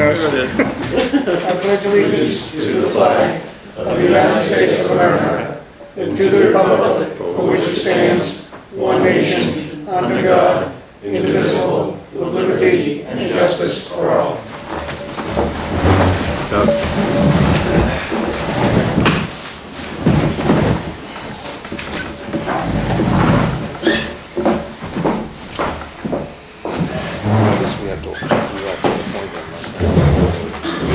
Yes. I pledge allegiance to the flag of the United States of America and to the republic for which it stands, one nation, under God, indivisible, with liberty and justice for all.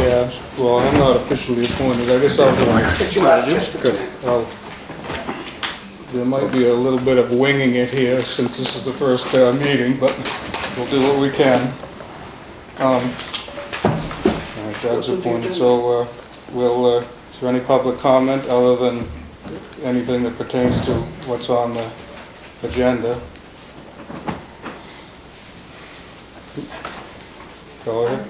Yeah, well, I'm not officially appointed. I guess I'll there might be a little bit of winging it here since this is the first meeting, but we'll do what we can. Doug's appointed, so is there any public comment other than anything that pertains to what's on the agenda? Go ahead.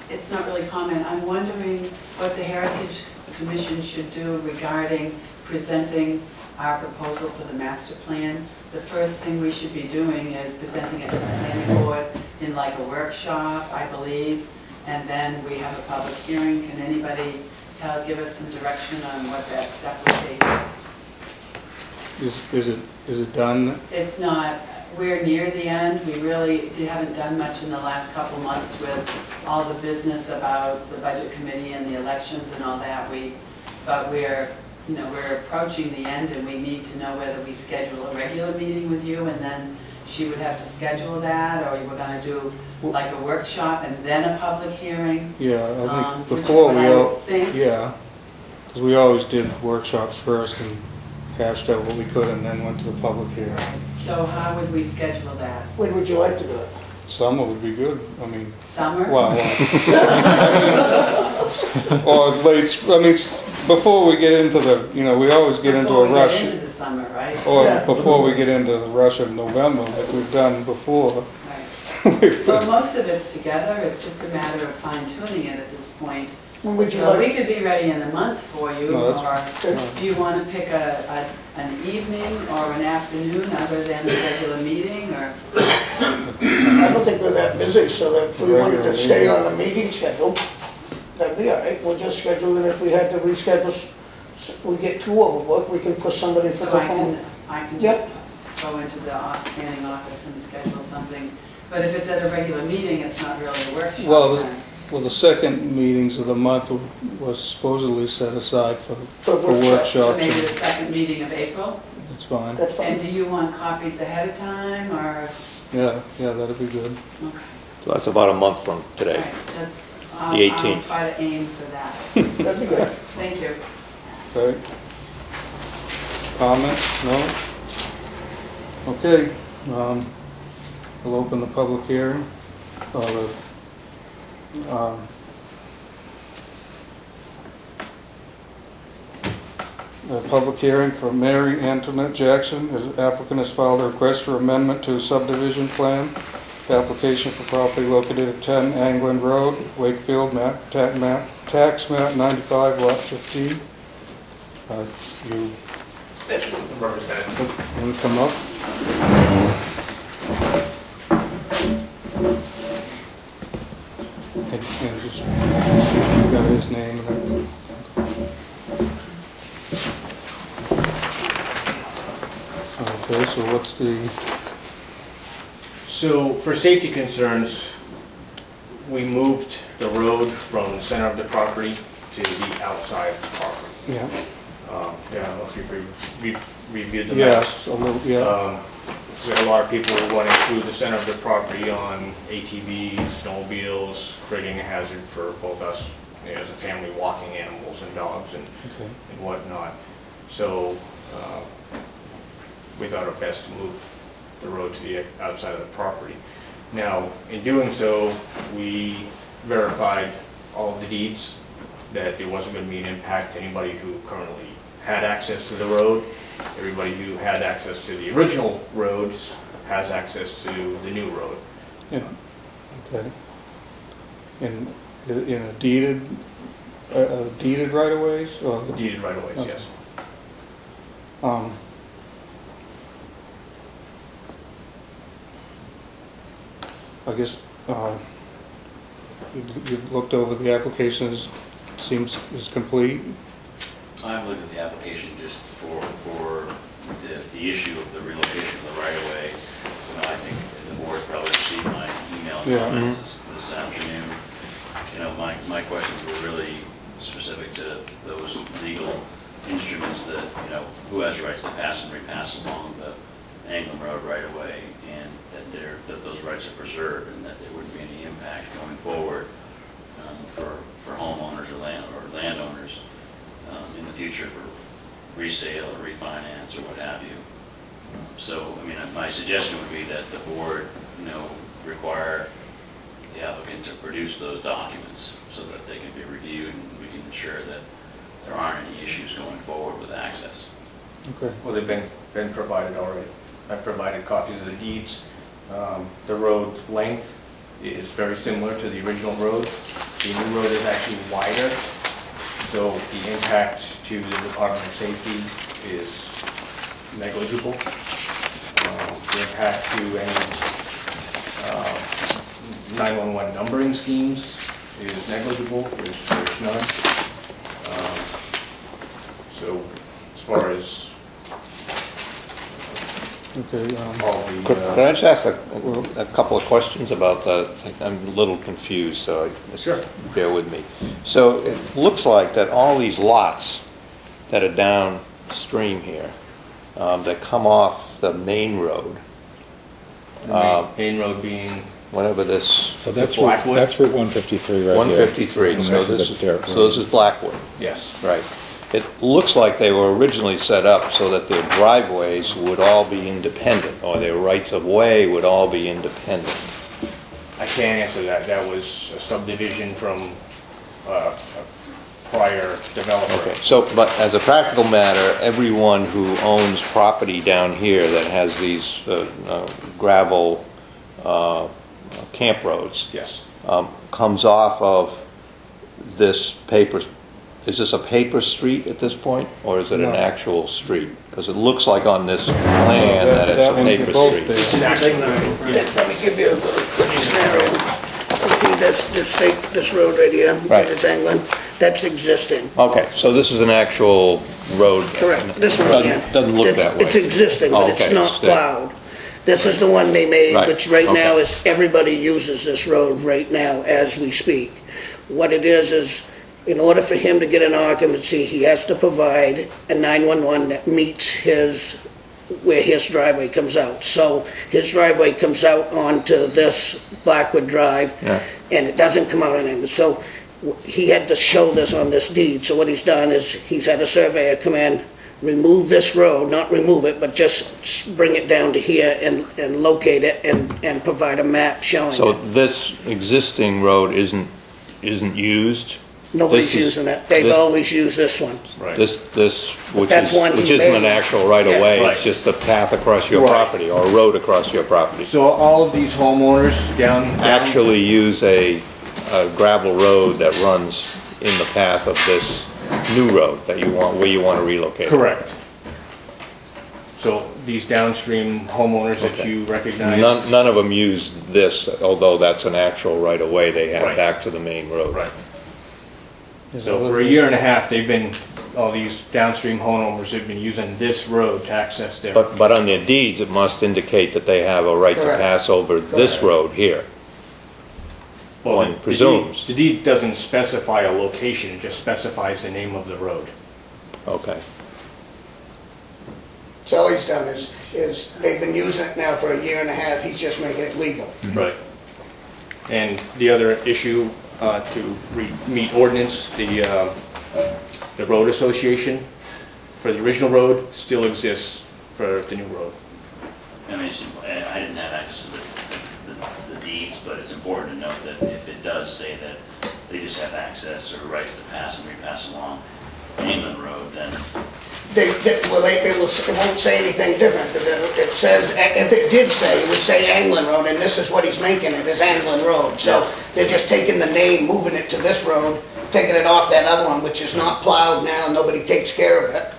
It's not really comment. I'm wondering what the Heritage Commission should do regarding presenting our proposal for the master plan. The first thing we should be doing is presenting it to the planning board in like a workshop, I believe, and then we have a public hearing. Can anybody give us some direction on what that step would be? Is it done? It's not. We're near the end. We really haven't done much in the last couple months with all the business about the budget committee and the elections and all that. But we're approaching the end, and we need to know whether we schedule a regular meeting with you, and then she would have to schedule that, or you were going to do like a workshop and then a public hearing. Yeah, I think before yeah, because we always did workshops first and hashed out what we could, and then went to the public hearing. So how would we schedule that? When would you like to do it? Summer would be good. I mean, summer? Well, or late. I mean, before we get into the, we always get into a rush. Before we get into the summer, right? Or before we get into the rush of November, like we've done before. Right. Well, most of it's together. It's just a matter of fine tuning it at this point. We could be ready in a month for you, or do you want to pick an evening or an afternoon other than the regular meeting? Or I don't think we're that busy, so that if we wanted to stay on the meeting schedule, that'd be all right. We'll just schedule it. If we had to reschedule, we get two overbooked, we can push somebody for the phone. I can just go into the planning office and schedule something. But if it's at a regular meeting, it's not really a workshop. Well, the second meetings of the month was supposedly set aside for workshops. So maybe the second meeting of April? That's fine. That's fine. And do you want copies ahead of time, or? Yeah, that'd be good. Okay. So that's about a month from today. Right. The 18th. I'll try to aim for that. That'd be good. Thank you. Okay. Comments? No? Okay. We'll open the public hearing. The public hearing for Mary Antoinette Jackson. As applicant has filed a request for amendment to subdivision plan. The application for property located at 10 Angland Road, Wakefield, tax map 95, lot 15. You want to come up? And just got his name and everything. Okay, so what's the... So for safety concerns, we moved the road from the center of the property to the outside of the property. Yeah. Yeah, I don't know if you've reviewed the maps. Yes, a little, yeah. We had a lot of people running through the center of the property on ATVs, snowmobiles, creating a hazard for both us as a family, walking animals and dogs and whatnot. So we thought it best to move the road to the outside of the property. Now, in doing so, we verified all of the deeds, that there wasn't going to be an impact to anybody who currently had access to the road. Everybody who had access to the original road has access to the new road. Yeah. Okay. In a deeded right of ways? Or? Deeded right of ways, yes. I guess You've looked over the application, seems is complete? I've looked at the application just for the issue of the relocation of the right-of-way. I think the board probably received my email Yeah. comments this afternoon. My questions were really specific to those legal instruments that, who has rights to pass and repass along the Anglin Road right-of-way, and that those rights are preserved and that there wouldn't be any impact going forward for homeowners or landowners in the future for resale or refinance or what have you. So, my suggestion would be that the board, require the applicant to produce those documents so that they can be reviewed and we can ensure that there aren't any issues going forward with access. Okay. Well, they've been provided already. I've provided copies of the deeds. The road length is very similar to the original road. The new road is actually wider, so the impact to the Department of Safety is negligible. The impact to any 911 numbering schemes is negligible. There's none. So as far as Okay, all the... Could I just ask a couple of questions about that? I'm a little confused, so Sure. bear with me. So it looks like that all these lots that are downstream here, that come off the main road, main road being... whatever this, So that's Blackwood? Route 153 right here. 153, And so this is this a dirt is, road. so this is Blackwood, Yes. right? It looks like they were originally set up so that their driveways would all be independent, or their rights of way would all be independent. I can't answer that. That was a subdivision from a prior developer. Okay, so, but as a practical matter, everyone who owns property down here that has these gravel camp roads Yes. comes off of this paper. Is this a paper street at this point, or is it No. an actual street? Because it looks like on this plan that it's a one's paper both street. there. Let me give you a quick scenario. See, this road right here, Right. it's Anglin, that's existing. Okay, so this is an actual road. Correct, this one, Doesn't- yeah. Doesn't look It's- that way. It's existing, but it's Okay, not still. plowed. This is the one they made, Right, which right now okay. is, everybody uses this road right now as we speak. What it is, in order for him to get an occupancy, he has to provide a 911 that meets where his driveway comes out. So his driveway comes out onto this Blackwood Drive, Yeah. and it doesn't come out on him. So he had to show this on this deed. So what he's done is, he's had a surveyor come in, remove this road, not remove it, but just bring it down to here and locate it and provide a map showing So it. this existing road isn't used? Nobody's this is- using it. They've this- always used this one. Right. This, which that's one he isn't an made. actual right-of-way, Yeah. it's just a path across your Right. property, or a road across your property. So all of these homeowners down... Actually use a gravel road that runs in the path of this new road that you want, where you want to relocate. Correct. So these downstream homeowners that Okay. you recognize... None of them use this, although that's an actual right-of-way they have Right. back to the main road. Right. So for a year and a half, all these downstream homeowners have been using this road to access their... But on their deeds, it must indicate that they have a right to Correct. pass over this Correct. road here. Well, one presumes. The deed doesn't specify a location, it just specifies the name of the road. Okay. So all he's done is they've been using it now for a year and a half. He's just making it legal. Right. And the other issue, to meet ordinance, the road association for the original road still exists for the new road. I didn't have access to the deeds, but it's important to note that if it does say that they just have access or rights to pass and repass along England Road, then It won't say anything different, because it says, if it did say, it would say Anglin Road, and this is what he's making it, is Anglin Road. So they're just taking the name, moving it to this road, taking it off that other one, which is not plowed now, nobody takes care of it.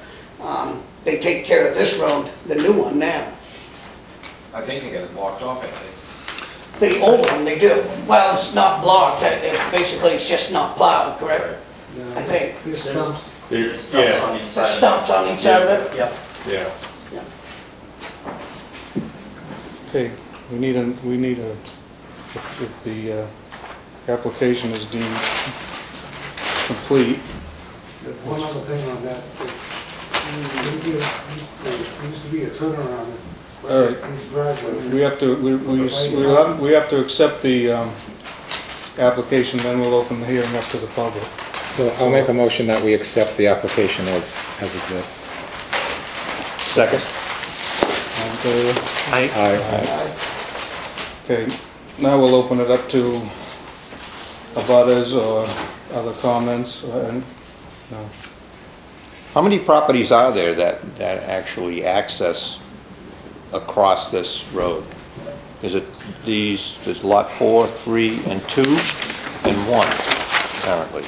They take care of this road, the new one now. I think they got it blocked off, I think. The old one, they do. Well, it's not blocked, basically it's just not plowed, correct? I think. There's stumps. There's- Stumps yeah. on each The side. stumps on each side of it? Yep. Yeah. Okay, we need a, if the application is deemed complete, One other thing on that, there used to be a turnaround. All right. His driveway. we have to, we have to accept the application, then we'll open the hearing up to the public. So I'll make a motion that we accept the application as exists. Second? All in favor? Aye. Okay, now we'll open it up to abutters or other comments. No. How many properties are there that actually access across this road? Is it there's lot 4, 3, and 2, and 1, apparently?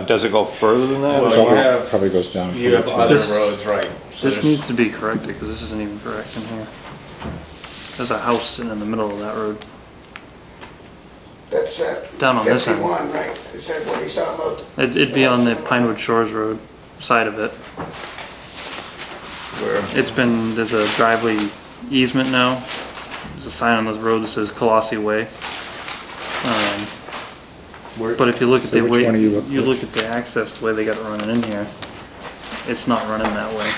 Does it go further than that? Well, Probably- you have- Probably goes down. You have other This- roads, right. So This there's- needs to be corrected, because this isn't even correct in here. There's a house sitting in the middle of that road. That's Down on this end. 51, right? Is that what he's talking about? It'd be on the Pinewood Shores Road side of it. Where? There's a driveway easement now. There's a sign on this road that says Colossi Way. But if you look at So the which way, one are you looking you at? look at the access, the way they got it running in here, it's not running that way.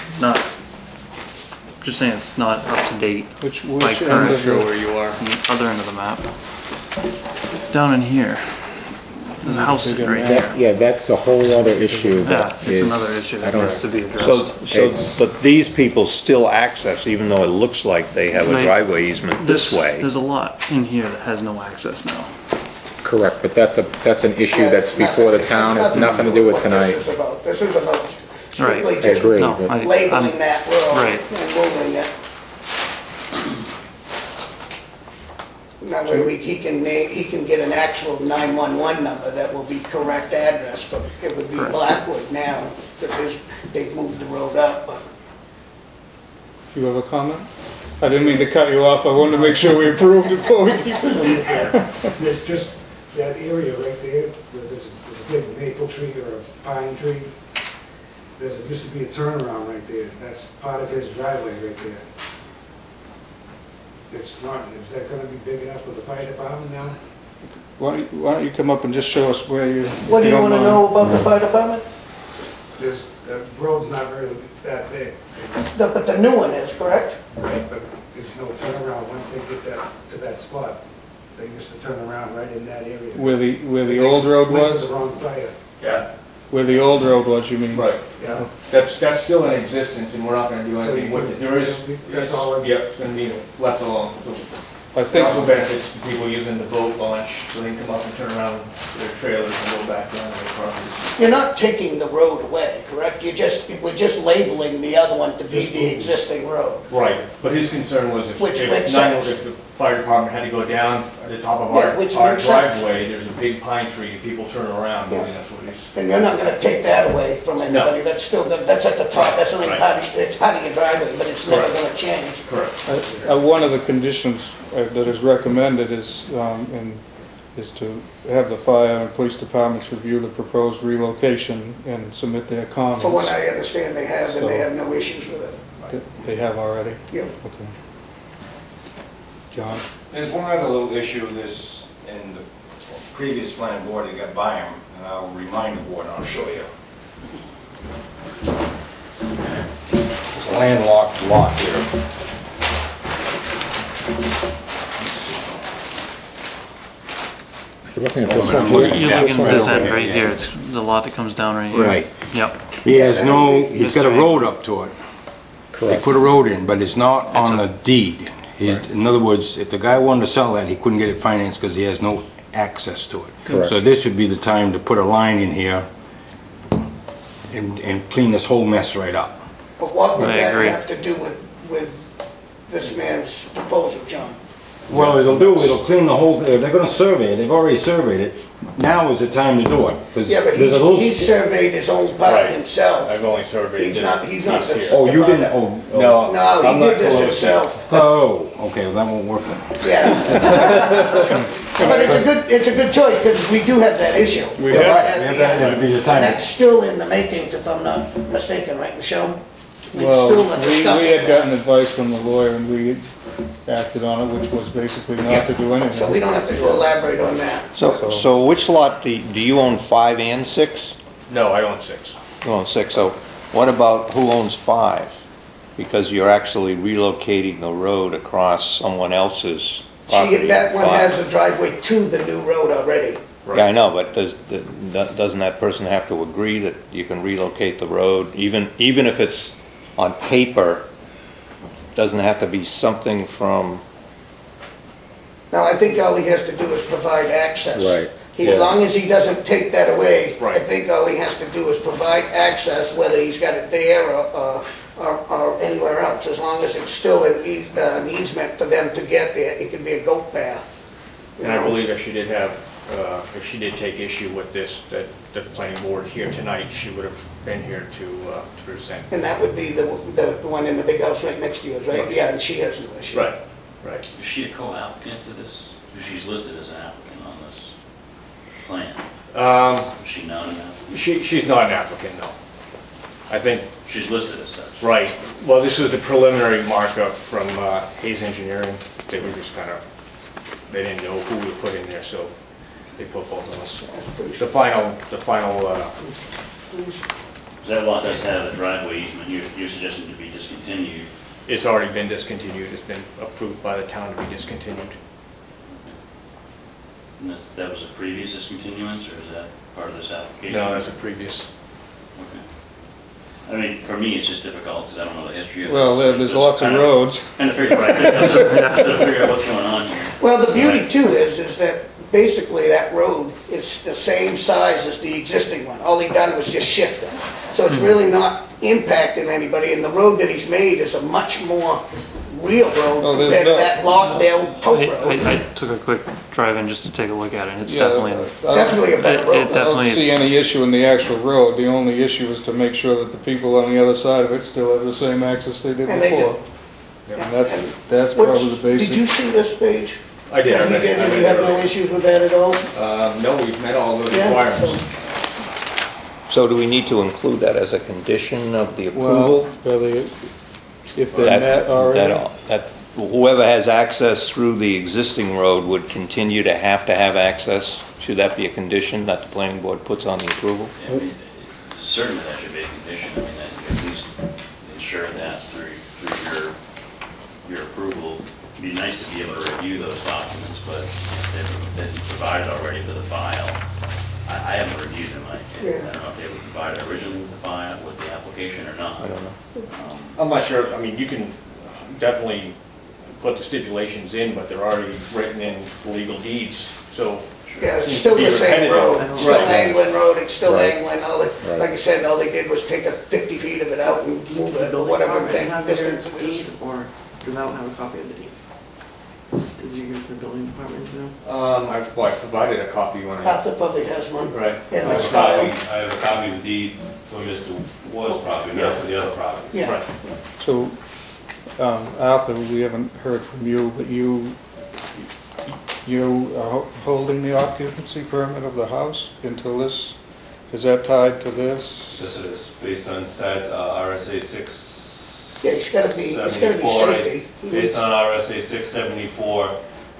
Just saying it's not up to date. Which Like end current of Sure the, where you are. On the other end of the map. Down in here. There's a house sitting right here. Yeah, that's a whole other issue Yeah, that it's is. another issue I that don't- has to be So, addressed. but these people still access, even though it looks like they have a Right. driveway easement this way? There's a lot in here that has no access now. Correct, but that's an issue that's before the town, it's nothing to do with what tonight. This is about. This is about strictly Right. I just agree, No, but I- labeling I'm- that road Right. and moving it. That way he can get an actual 911 number that will be correct address for, it would be Correct. Blackwood now, because they've moved the road up, but. you have a comment? I didn't mean to cut you off, I wanted to make sure we approved it before we keep it. There's just that area right there, where there's a big maple tree or a pine tree. There used to be a turnaround right there. That's part of his driveway right there. It's not, is that gonna be big enough for the fire department now? Why don't you come up and just show us where you... What do you don't wanna mind. know about the fire department? The road's not really that big, But the new one is, correct? right? But there's no turnaround once they get to that spot. They used to turn around right in that area. Where the old road Went to was? the wrong fire. Yeah, Where the old road was, you mean? right. Yeah. That's still in existence and we're not gonna do So anything you- with it. There is, that's all. yeah, it's gonna be left alone. So I it also think, benefits the people using the boat launch, so they can come up and turn around their trailers and go back down to their properties. You're not taking the road away, correct? We're just labeling the other one to be Just the moving. existing road. Right, but his concern was if, Which makes if sense. the fire department had to go down at the top of Yeah, which our makes sense. driveway, there's a big pine tree and people turn around, Yeah. maybe that's what he's. And you're not gonna take that away from anybody, that's still, that's at the top, that's only Right. part of, it's part of your driveway, but it's never Correct. gonna change. Correct. one of the conditions that is recommended is to have the fire and police departments review the proposed relocation and submit their comments. For what I understand, they have, and they have no issues with it. They have already? Yeah. Okay. John? There's one other little issue, this, in the previous planning board that got by him, and I'll remind the board, and I'll show you. It's a landlocked lot here. You're looking at this one I'm looking here? You're looking at this right end over right here, here, yeah. it's the lot that comes down right here. Right. Yep. He has no, he's got a road up to it. They Correct. put a road in, but it's not on the deed. In other words, if the guy wanted to sell that, he couldn't get it financed because he has no access to it. Correct. So this would be the time to put a line in here and clean this whole mess right up. But what would I that agree. have to do with this man's proposal, John? Well, it'll clean the whole, they're gonna survey it, they've already surveyed it. Now is the time to do it. 'Cause Yeah, but there's a little- he surveyed his own part Right. himself. I've only surveyed He's this. not piece the. here. Oh, you didn't, oh. No. No, I'm he not did this close. himself. Oh, okay, well, that won't work then. Yeah. But it's a good choice, because we do have that issue. We have that, it'll be the And time. that's still in the makings, if I'm not mistaken, right, Michelle? We're Well, still we discussing had gotten that. advice from the lawyer and we acted on it, which was basically not to do anything. So we don't have to go elaborate on that. So which lot, do you own 5 and 6? No, I own 6. You own 6, so what about who owns 5? Because you're actually relocating the road across someone else's property. That one 5. has a driveway to the new road already. Yeah, I know, but doesn't that person have to agree that you can relocate the road? Even if it's on paper, doesn't it have to be something from, Now, I think all he has to do is provide access. Right. As long as he doesn't take that away, I Right. think all he has to do is provide access, whether he's got it there or anywhere else, as long as it's still an easement for them to get there, it could be a goat path. you And I know? believe if she did have, if she did take issue with this, that the planning board here tonight, she would have been here to present. And that would be the one in the big house right next to yours, right? Right. Yeah, and she has no issue. Right, right. Is she a co-applicant to this? Because she's listed as an applicant on this plan. Is she not an applicant? She's not an applicant, no. I think, She's listed as such. right, well, this is the preliminary markup from Hayes Engineering. They were just kind of, they didn't know who to put in there, so they put both of us. That's pretty The final, That lot does have a driveway easement, you're suggesting to be discontinued. it's already been discontinued, it's been approved by the town to be discontinued. And that was a previous discontinuance, or is that part of this application? No, that's a previous. Okay. I mean, for me, it's just difficult, because I don't know the history of this. Well, so it's there's just lots of kind roads. Kind of figure, right, trying to figure out what's going on here. Well, the beauty too is that basically that road is the same size as the existing one. All he done was just shift it. So it's really not impacting anybody, and the road that he's made is a much more real road Oh, there's compared to no- that locked-down tote road. I took a quick drive in just to take a look at it, and it's Yeah, definitely, Definitely a better It- road. it I don't definitely see is- any issue in the actual road. The only issue is to make sure that the people on the other side of it still have the same access they did And they do. before. Yeah, And that's What's- probably the basic. Did you see this page? I did. I You read it. did, I and read you it have no earlier. issues with that at all? No, we've met all those Yeah, requirements. so do we need to include that as a condition of the Well, approval? whether, if they're That- met already. that whoever has access through the existing road would continue to have access? Should that be a condition that the planning board puts on the approval? Yeah, I mean, certainly that should be a condition, I mean, that you at least ensure that through your approval. It'd be nice to be able to review those documents, but they've been provided already for the file. I haven't reviewed them, I don't know if they were provided originally with the file, with the application or not. I don't know. I'm not sure, I mean, you can definitely put the stipulations in, but they're already written in the legal deeds, so. Yeah, it's still the same road, still Right. Anglin Road, it's still Right. Anglin, like I said, all they did was take 50 feet of it out and move it, or whatever distance it is. Or does that one have a copy of the deed? Did you give it to the building department to know? I provided a copy when I, Arthur probably has one right. in I his have a copy, file. I have a copy of the deed for Mr. Ward's property, not for the other property. Yeah, Right. So, Arthur, we haven't heard from you, but you are holding the occupancy permit of the house until this, is that tied to this? This is based on stat RSA yeah, it's gotta be 674. safety. Based on RSA 674,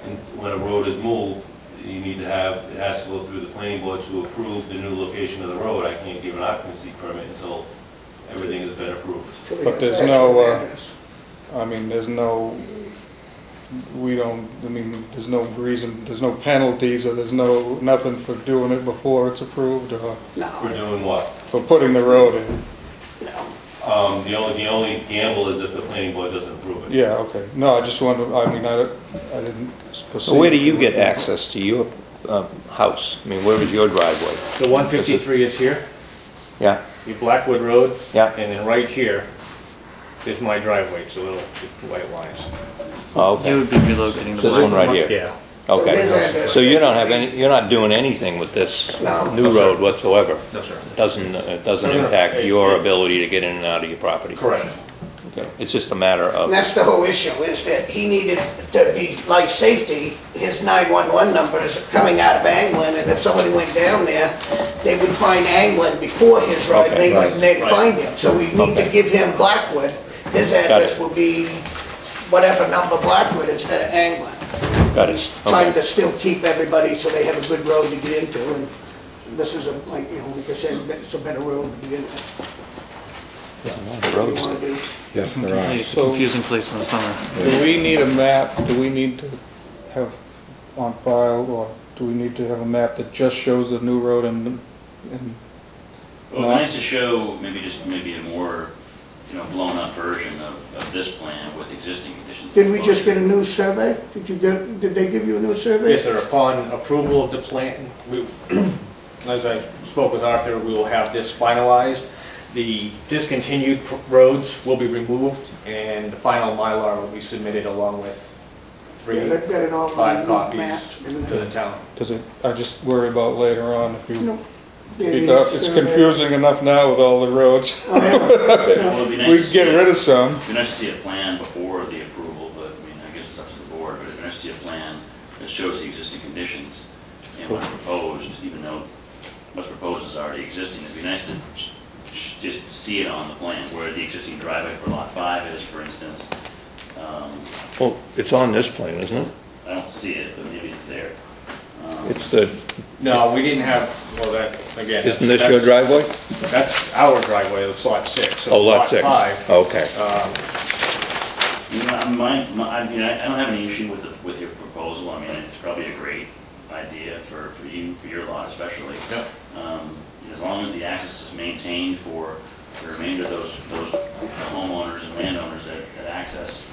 and when a road is moved, you need to have, it has to go through the planning board to approve the new location of the road. I can't give an occupancy permit until everything has been approved. But there's no, I mean, there's no reason, there's no penalties, or there's nothing for doing it before it's approved, or We're No, doing what? for putting the road in. no. The only gamble is if the planning board doesn't approve it. Yeah, okay. No, I just wanted, I mean, I didn't foresee. So where do you get access to your house? I mean, where is your driveway? So 153 is here, Yeah, your Blackwood Road, yeah, and then right here is my driveway, it's a little white lines. Oh, He okay. would be relocating the. This one right here? Yeah. Okay. his address- So you don't have any, you're not doing anything with this No. new road whatsoever? No, sir. It doesn't impact your ability to get in and out of your property? Correct. Okay. It's just a matter And of, that's the whole issue, is that he needed to be, like, safety, his 911 number is coming out of Anglin, and if somebody went down there, they would find Anglin before his ride, Okay, they right. wouldn't they'd Right. find him. So we need to Okay. give him Blackwood, his address will be whatever number Blackwood instead of Anglin. got it, He's trying okay. to still keep everybody so they have a good road to get into, and this is a, like, you know, like I said, it's a better road to begin with. The What do roads. you wanna do? Yes, there are. It's a confusing place in the summer. Do we need a map, do we need to have on file, or do we need to have a map that just shows the new road and Well, it'd be nice to show maybe a more, blown up version of this plan with existing conditions. Didn't we just get a new survey? Did they give you a new survey? Yes, sir, upon approval of the plan, as I spoke with Arthur, we will have this finalized. The discontinued roads will be removed, and the final Mylar will be submitted along with Yeah, they've got it all five mapped copies and to the town. because I just worry about later on if you, No. Yeah, it's confusing enough now with all the roads. Oh, yeah. Well, it'd be nice We to can see get it. rid of some. It'd be nice to see a plan before the approval, but, I guess it's up to the board, but it'd be nice to see a plan that shows the existing conditions and what's proposed, even though what's proposed is already existing. It'd be nice to just see it on the plan, where the existing driveway for Lot 5 is, for instance. Well, it's on this plan, isn't it? I don't see it, but maybe it's there. It's the, No, we didn't have, well, that, again. isn't this your driveway? That's our driveway, it's Lot 6. So Oh, lot 6. 5, Okay. I don't have any issue with your proposal. I mean, it's probably a great idea for you, for your lot especially. Yep. As long as the access is maintained for the remainder of those homeowners and landowners that access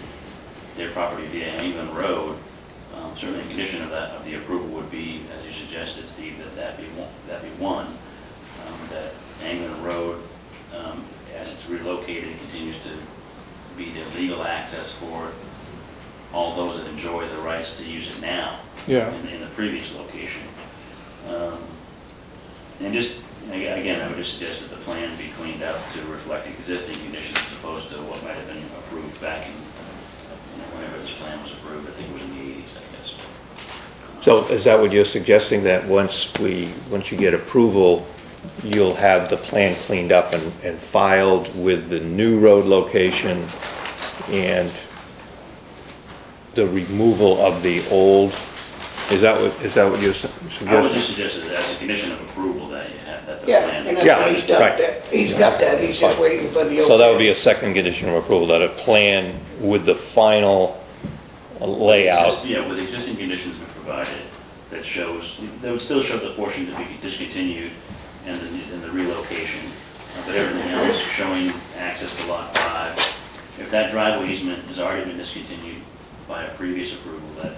their property via England Road, certainly a condition of the approval would be, as you suggested, Steve, that be one, that England Road, as it's relocated, continues to be the legal access for all those that enjoy the rights to use it now. Yeah. In the previous location. And just, again, I would just suggest that the plan be cleaned up to reflect existing conditions as opposed to what might have been approved back in, whenever this plan was approved. I think it was in the 80s, I guess. So is that what you're suggesting, that once you get approval, you'll have the plan cleaned up and filed with the new road location and the removal of the old? Is that what you're suggesting? I would just suggest that as a condition of approval that you have, that the Yeah, plan. and that's Yeah, what he's done. right. He's got that, he's just waiting for the. So that would be a second condition of approval, that a plan with the final layout. Yeah, with existing conditions been provided that shows, that would still show the portion to be discontinued and the relocation, but everything else showing access to Lot 5. If that driveway easement has already been discontinued by a previous approval, that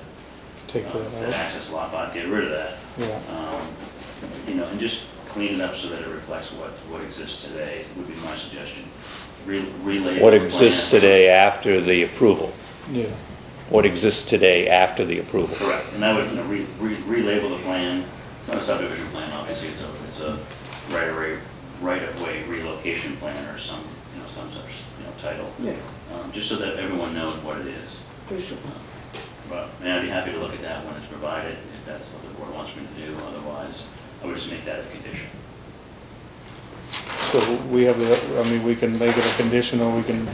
Take that that out. access to Lot 5, get rid of that. Yeah. And just clean it up so that it reflects what exists today, would be my suggestion. Relabel What the exists plan. today after the approval? Yeah. What exists today after the approval? Correct, and that would, relabel the plan. It's not a subdivision plan, obviously, it's a right-of-way relocation plan or some such, title. Yeah. Just so that everyone knows what it is. For sure. But, I'd be happy to look at that when it's provided, if that's what the board wants me to do. Otherwise, I would just make that a condition. So we have we can make it a condition, or we can,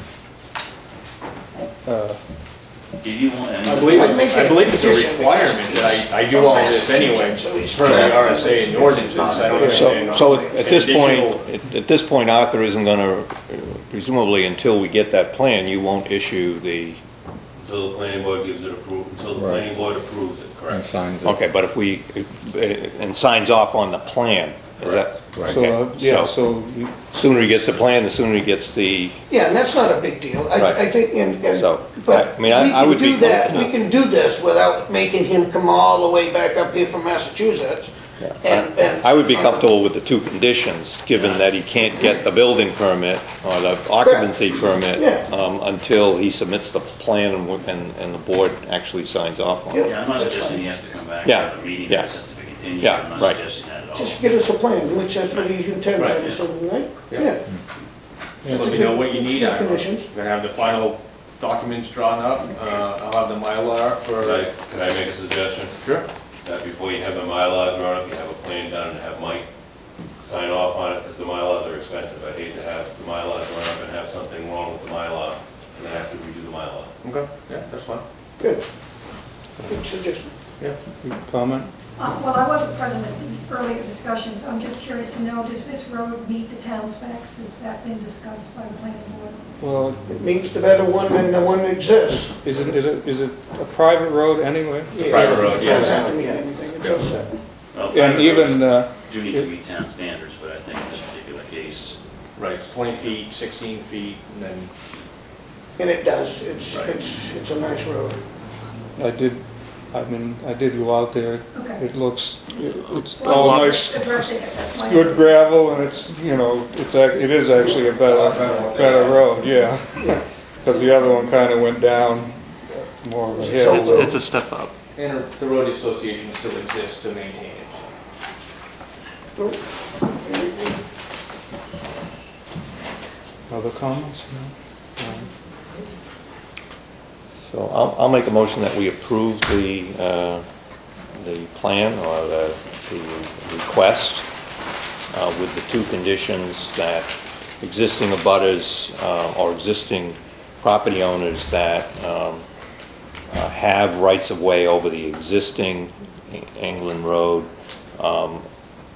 Do you want, I believe I'd make it I believe it's a condition requirement because that I do all this anyway, So he's per the traveling, RSA and the ordinances. I don't understand. So at this Additional- point, Arthur isn't going to, presumably until we get that plan, you won't issue the, Until the planning board gives it approval, until the Right. planning board approves it, And correct? signs it. okay, but and signs off on the plan, is that? Right. so, Okay, yeah, so so, you- sooner he gets the plan, the sooner he gets the, Yeah, and that's not a big deal. Right. I think, So, but I mean, I we would can be do that, comfortable. we can do this without making him come all the way back up here from Massachusetts And, I would be comfortable with the two conditions, given that he can't get the building permit or the occupancy permit Yeah. until he submits the plan and the board actually signs off on it. Yeah, I'm not That's suggesting fine. he has to come back Yeah, to the meeting, yeah. it has to be continued, Yeah, I'm not right. suggesting that at all. just get us a plan, which is what he intends, Right, I'm yeah. assuming, right? Yeah. Just let me know what you need. Good conditions. We're gonna have the final documents drawn up. I'll have the Mylar for. Can I make a suggestion? Sure. That before you have the Mylar drawn up, you have a plan done and have Mike sign off on it, because the Mylars are expensive. I hate to have the Mylar drawn up and have something wrong with the Mylar, and then have to redo the Mylar. Okay, yeah, that's fine. Good. Good suggestion. Comment? Well, I wasn't present at the earlier discussions. I'm just curious to know, does this road meet the town specs? Has that been discussed by the planning board? Well, It means the better one than the one that exists. is it a private road anyway? Yeah, Private road, it yes. doesn't have to meet anything, it's all set. Well, And private even, roads do need to meet town standards, but I think in this particular case, Right, it's 20 feet, 16 feet, and then, And it does, it's, Right. it's a nice road. I did go out there. Okay. It looks, it's Well, all I'm nice, addressing it, that's why. good gravel, and it's, it is actually a better road, yeah. Because the other one kind of went down more of a hill. It's a step up. and the road association still exists to maintain it. Oh, Other comments? No? So I'll make a motion that we approve the plan or the request with the two conditions that existing abutters or existing property owners that have rights-of-way over the existing England Road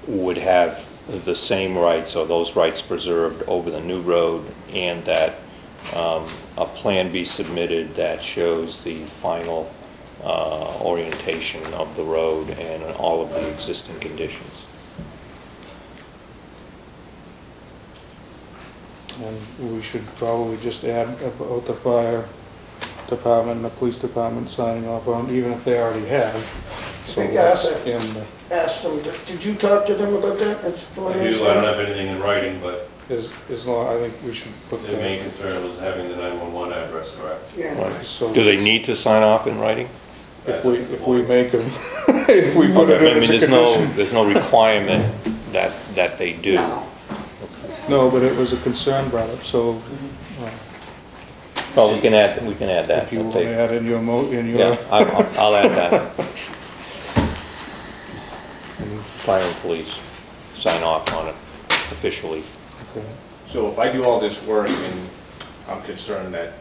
would have the same rights or those rights preserved over the new road, and that a plan be submitted that shows the final orientation of the road and all of the existing conditions. And we should probably just add about the fire department and the police department signing off on, even if they already have. So think that's Arthur in the, asked them, did you talk to them about that? That's what I do, I don't have anything in writing, but as long, I think we should put their main that. concern was having the 911 address correct. Yeah. Right. So Do they need to sign off in writing? if we make them, if we put it I in mean, as a condition. there's no requirement that they do. No. No, but it was a concern brought up, so Well, we can add that. if you I'll want to take- add in your Yeah, I'll add that. And Fire and police sign off on it officially. Okay. So if I do all this work and I'm concerned that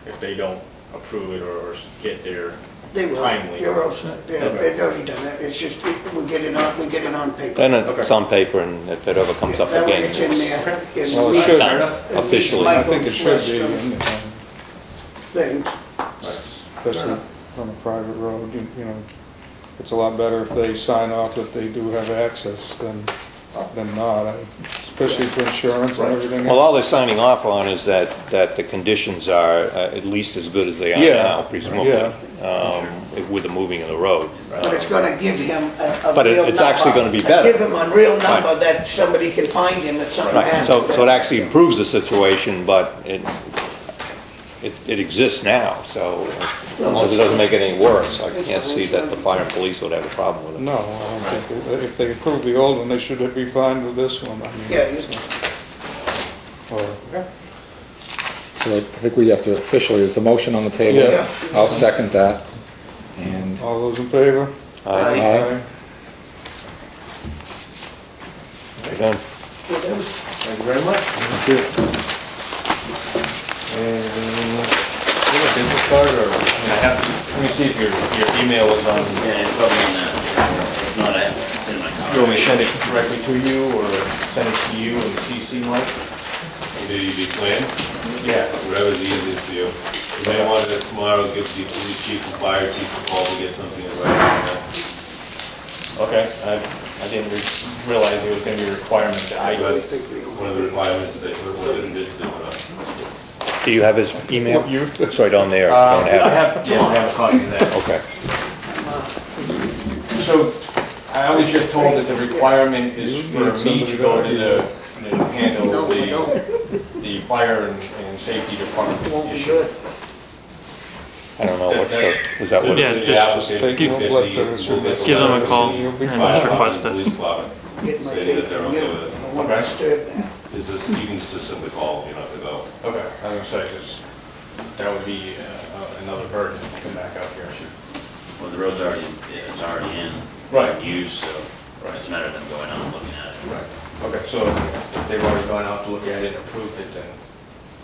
if they don't approve it or get there They will, timely. you're all set, yeah, Okay. they've already done it, it's just, we get it on paper. Then it's on paper, and if it ever comes up That way again. it's in there. It Well, it meets- should. it meets Officially. I think it Michael's should list be, of in there, things. especially on a private road, you know, it's a lot better if they sign off that they do have access than not, especially for insurance and everything. Well, all they're signing off on is that the conditions are at least as good as they are Yeah, now, presumably, yeah. with the moving of the road. But it's gonna give him a real But number. it's actually gonna be better. Give him a real number Right. that somebody can find him if something Right, happens. so it actually improves the situation, but it exists now, so as long as it doesn't make it any worse, I can't see that the fire and police would have a problem with it. No, I don't think, if they approve the old one, they should be fine with this one, I mean. Yeah, Or- So I think we have to officially, there's a motion on the table. Yeah. I'll second that. And All those in favor? Aye. Aye. You're done. Thank you very much. Thank you. And you have a business card or, let me see if your email is on. yeah, it's probably in that. If not, it's in my car. You want me to send it directly to you or send it to you and CC Mike? Either you be planned, Yeah. whatever's easiest for you. You may want it tomorrow, give the police chief and fire chief a call to get something in writing. Okay, I didn't realize it was gonna be a requirement that I do. But one of the requirements that they put in this, Do you have his email? You? It's right on there. I Don't have it. have, yes, I have a copy of that. Okay. So, I was just told that the requirement is for me to go to handle the fire and safety department issue. I don't know, what's the, is that what? Yeah, The just applicant take will no get blood the- pressure. will get the give them a letter call from You'll and be the fine. just fire request department, it. Police department, Get my stating faith that they're in okay you. with it. I won't Okay. disturb that. Is this, you can just simply call, you don't have to go. Okay, I was gonna say, 'cause that would be another burden to come back out here. Well, the road's already, it's already in. Right. Use, so it's a matter of them going out and looking at it. Right. Okay, so if they've already gone out to look at it and approved it, then.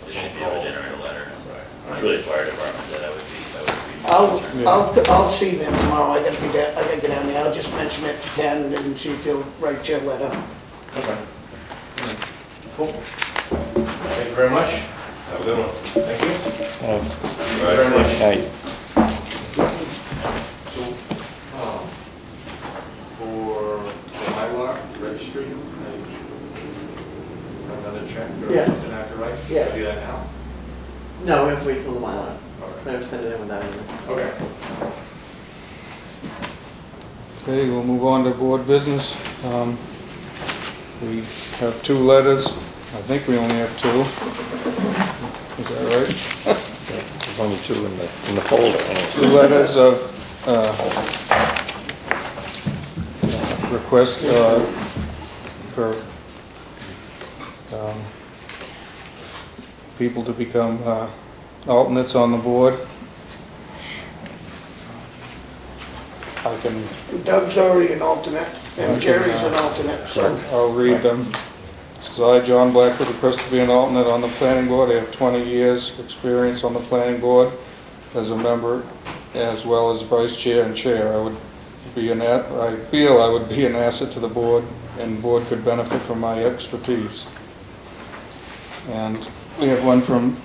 They should be able to generate a letter. Right. It's really the fire department that I would be. I'll see them tomorrow, I gotta go down there, I'll just mention it to Ken and see if he'll write you a letter. Okay. Cool. Thank you very much. Have a good one. Thank you. Uh, Thank you very much. Hey, So, for the Mylar registry, another check or Yes. something after, right? Yeah. Can I do that now? No, we have to wait till the Mylar. Okay. So I have to send it in without anything. Okay. Okay, we'll move on to board business. We have 2 letters. I think we only have 2. Is that right? there's only 2 in the folder. 2 letters of request for people to become alternates on the board. I can, Doug's already an alternate, and Jerry's an alternate, so. I'll read them. This is I, John Blackwood, request to be an alternate on the planning board. I have 20 years' experience on the planning board as a member, as well as vice chair and chair. I feel I would be an asset to the board, and the board could benefit from my expertise. And we have one from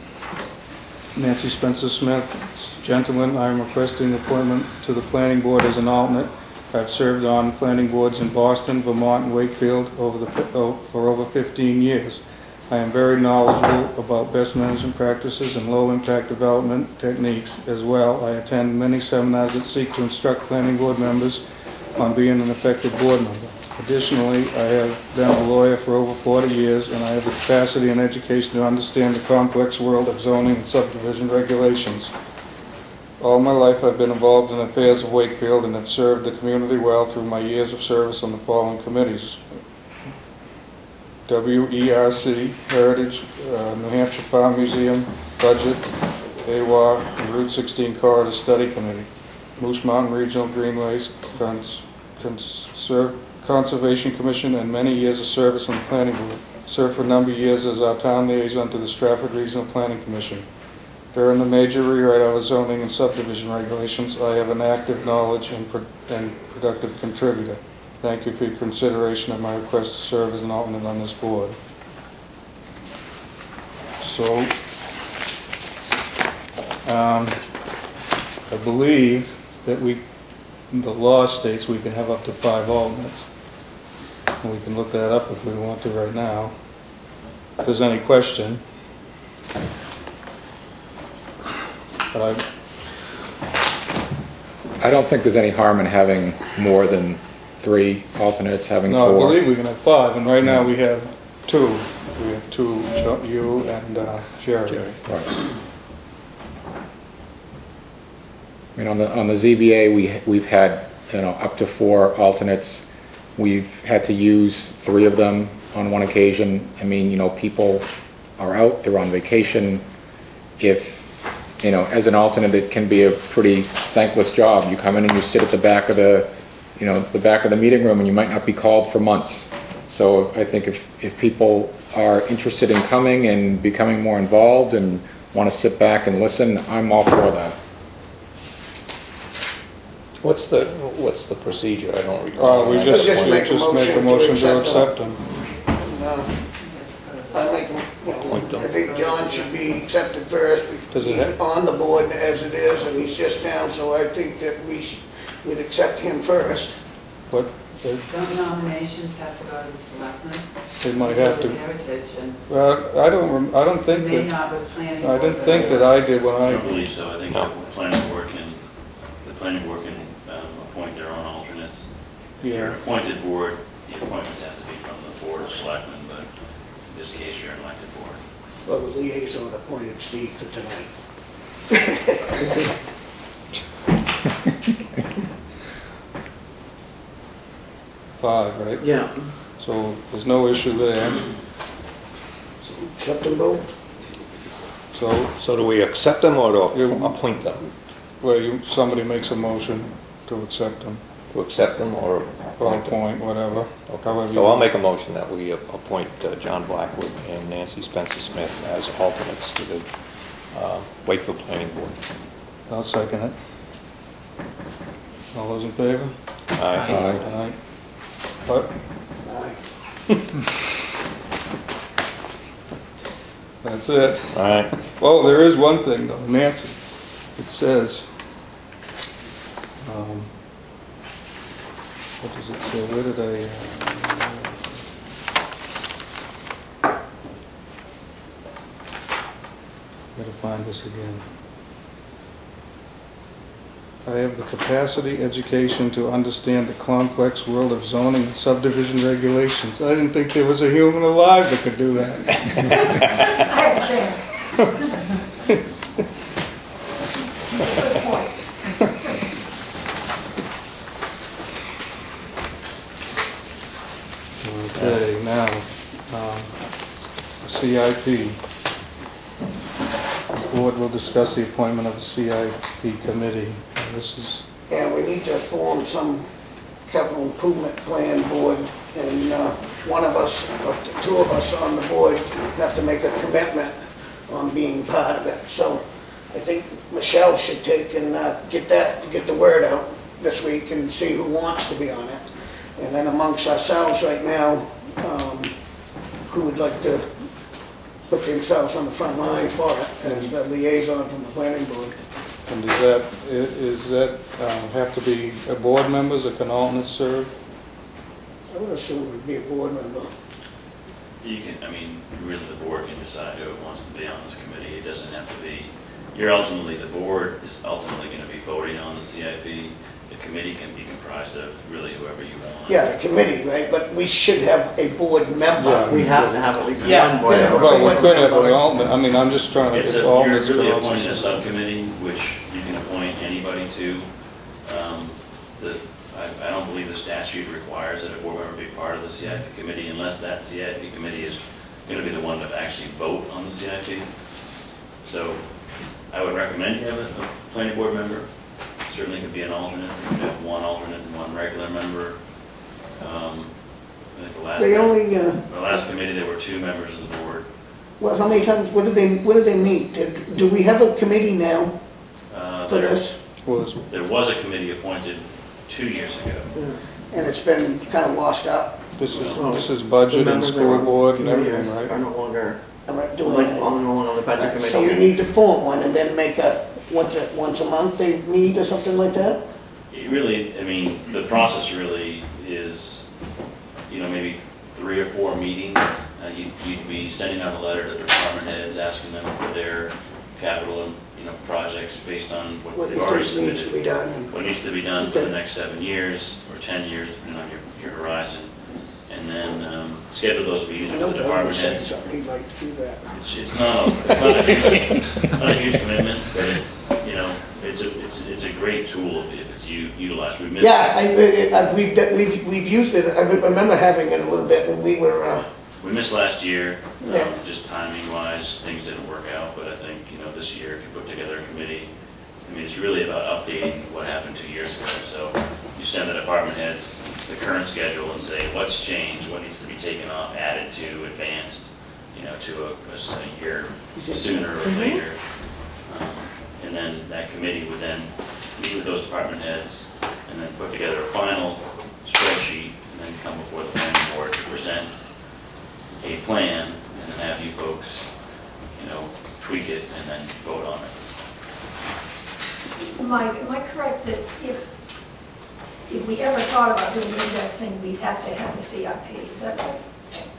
Nancy Spencer Smith. Gentlemen, I am requesting appointment to the planning board as an alternate. I've served on planning boards in Boston, Vermont, and Wakefield for over 15 years. I am very knowledgeable about best management practices and low-impact development techniques as well. I attend many seminars that seek to instruct planning board members on being an effective board member. Additionally, I have been a lawyer for over 40 years, and I have the capacity and education to understand the complex world of zoning and subdivision regulations. All my life I've been involved in affairs of Wakefield and have served the community well through my years of service on the following committees: WERC, Heritage, New Hampshire Farm Museum, Budget, AWA, and Route 16 Corridor Study Committee, Moose Mountain Regional Greenways, Conservation Commission, and many years of service on the planning board. Served for a number of years as our town liaison to the Stratford Regional Planning Commission. During the major rewrite of our zoning and subdivision regulations, I have an active knowledge and productive contributor. Thank you for your consideration of my request to serve as an alternate on this board. So, I believe that the law states we can have up to 5 alternates. And we can look that up if we want to right now. If there's any question. But I don't think there's any harm in having more than 3 alternates, having 4. No, I believe we can have 5, and right now we have 2. We have 2, you and Jerry. Right. I mean, on the ZBA, we've had, up to 4 alternates. We've had to use 3 of them on one occasion. I mean, people are out, they're on vacation. If, as an alternate, it can be a pretty thankless job. You come in and you sit at the back of the back of the meeting room, and you might not be called for months. So I think if people are interested in coming and becoming more involved and want to sit back and listen, I'm all for that. What's the procedure? I don't recall. We just Just make a make a motion motion to to accept accept them. I make, I think John should be accepted first. Does it He's have- on the board as it is, and he's just down, so I think that we'd accept him first. But Don't nominations have to go to the selectmen? they might have With to, Heritage and I don't think maybe that, not with planning. I didn't board, think but- that I did when I I, don't believe so. I think the planning board can appoint their own alternates. If you're an Yeah. appointed board, the appointments have to be from the Board of Selectmen, but in this case, you're an elected board. Well, the liaison appointed Steve for tonight. Five, right? Yeah. So there's no issue there. Acceptable? So, So do we accept them or do You- we appoint them? well, somebody makes a motion to accept them, To accept them or or appoint them? appoint, whatever. However Okay, you- so I'll make a motion that we appoint John Blackwood and Nancy Spencer Smith as alternates to the Wakefield Planning Board. I'll second it. All those in favor? Aye. Aye. What? Aye. That's it. All right. Oh, there is one thing though, Nancy. It says, what does it say? Where did I? Gotta find this again. I have the capacity, education to understand the complex world of zoning and subdivision regulations. I didn't think there was a human alive that could do that. I have a chance. Good point. Okay, now, CIP. The board will discuss the appointment of the CIP committee. And this is, And we need to form some capital improvement plan board, and one of us, or two of us on the board have to make a commitment on being part of it. So I think Michelle should take and get the word out this week and see who wants to be on it. And then amongst ourselves right now, who would like to put themselves on the front line for it as the liaison from the planning board. and does that have to be board members or can alternates serve? I would assume it would be a board member. You can, I mean, really the board can decide who wants to be on this committee. It doesn't have to be, the board is ultimately going to be voting on the CIP. The committee can be comprised of really whoever you want. Yeah, the committee, right, but we should have a board member. Yeah. We have to have at least Yeah, one board we have a member. Well, we could have an alternate, I mean, I'm just trying to, It's if you're alternates really can appointing a also. subcommittee, which you can appoint anybody to. I don't believe the statute requires that a board member be part of the CIP committee unless that CIP committee is going to be the one to actually vote on the CIP. So I would recommend you have a planning board member. Certainly could be an alternate. You could have one alternate and one regular member. I think the last committee, there were 2 members of the board. Well, how many times, what do they meet? Do we have a committee now for this? There was a committee appointed 2 years ago. And it's been kind of washed up? This Oh, is budget and members school of board and committee everything, Are right? no longer, I'm not like, doing on anything. on the budget committee. So we need to form one and then make once a month they meet or something like that? It really, I mean, the process really is, maybe 3 or 4 meetings. You'd be sending out a letter to department heads, asking them for their capital and, projects based on what What they've you already think needs to be submitted. done? What needs to be done for the Okay. next 7 years or 10 years, depending on your horizon. And then schedule those meetings I with know the Doug was department saying heads. something, he'd like to do that. It's not a huge commitment, but it's a great tool if it's utilized. We've missed- Yeah, we've used it, I remember having it a little bit, and we were, We missed last year, Yeah. just timing wise, things didn't work out, but I think, this year, if you put together a committee, it's really about updating what happened 2 years ago. So you send the department heads the current schedule and say, what's changed, what needs to be taken off, added to, advanced, to a year sooner or later. And then that committee would then meet with those department heads and then put together a final spreadsheet and then come before the planning board to present a plan and then have you folks, tweak it and then vote on it. Am I correct that if we ever thought about doing indexing, we'd have to have a CIP, is that right?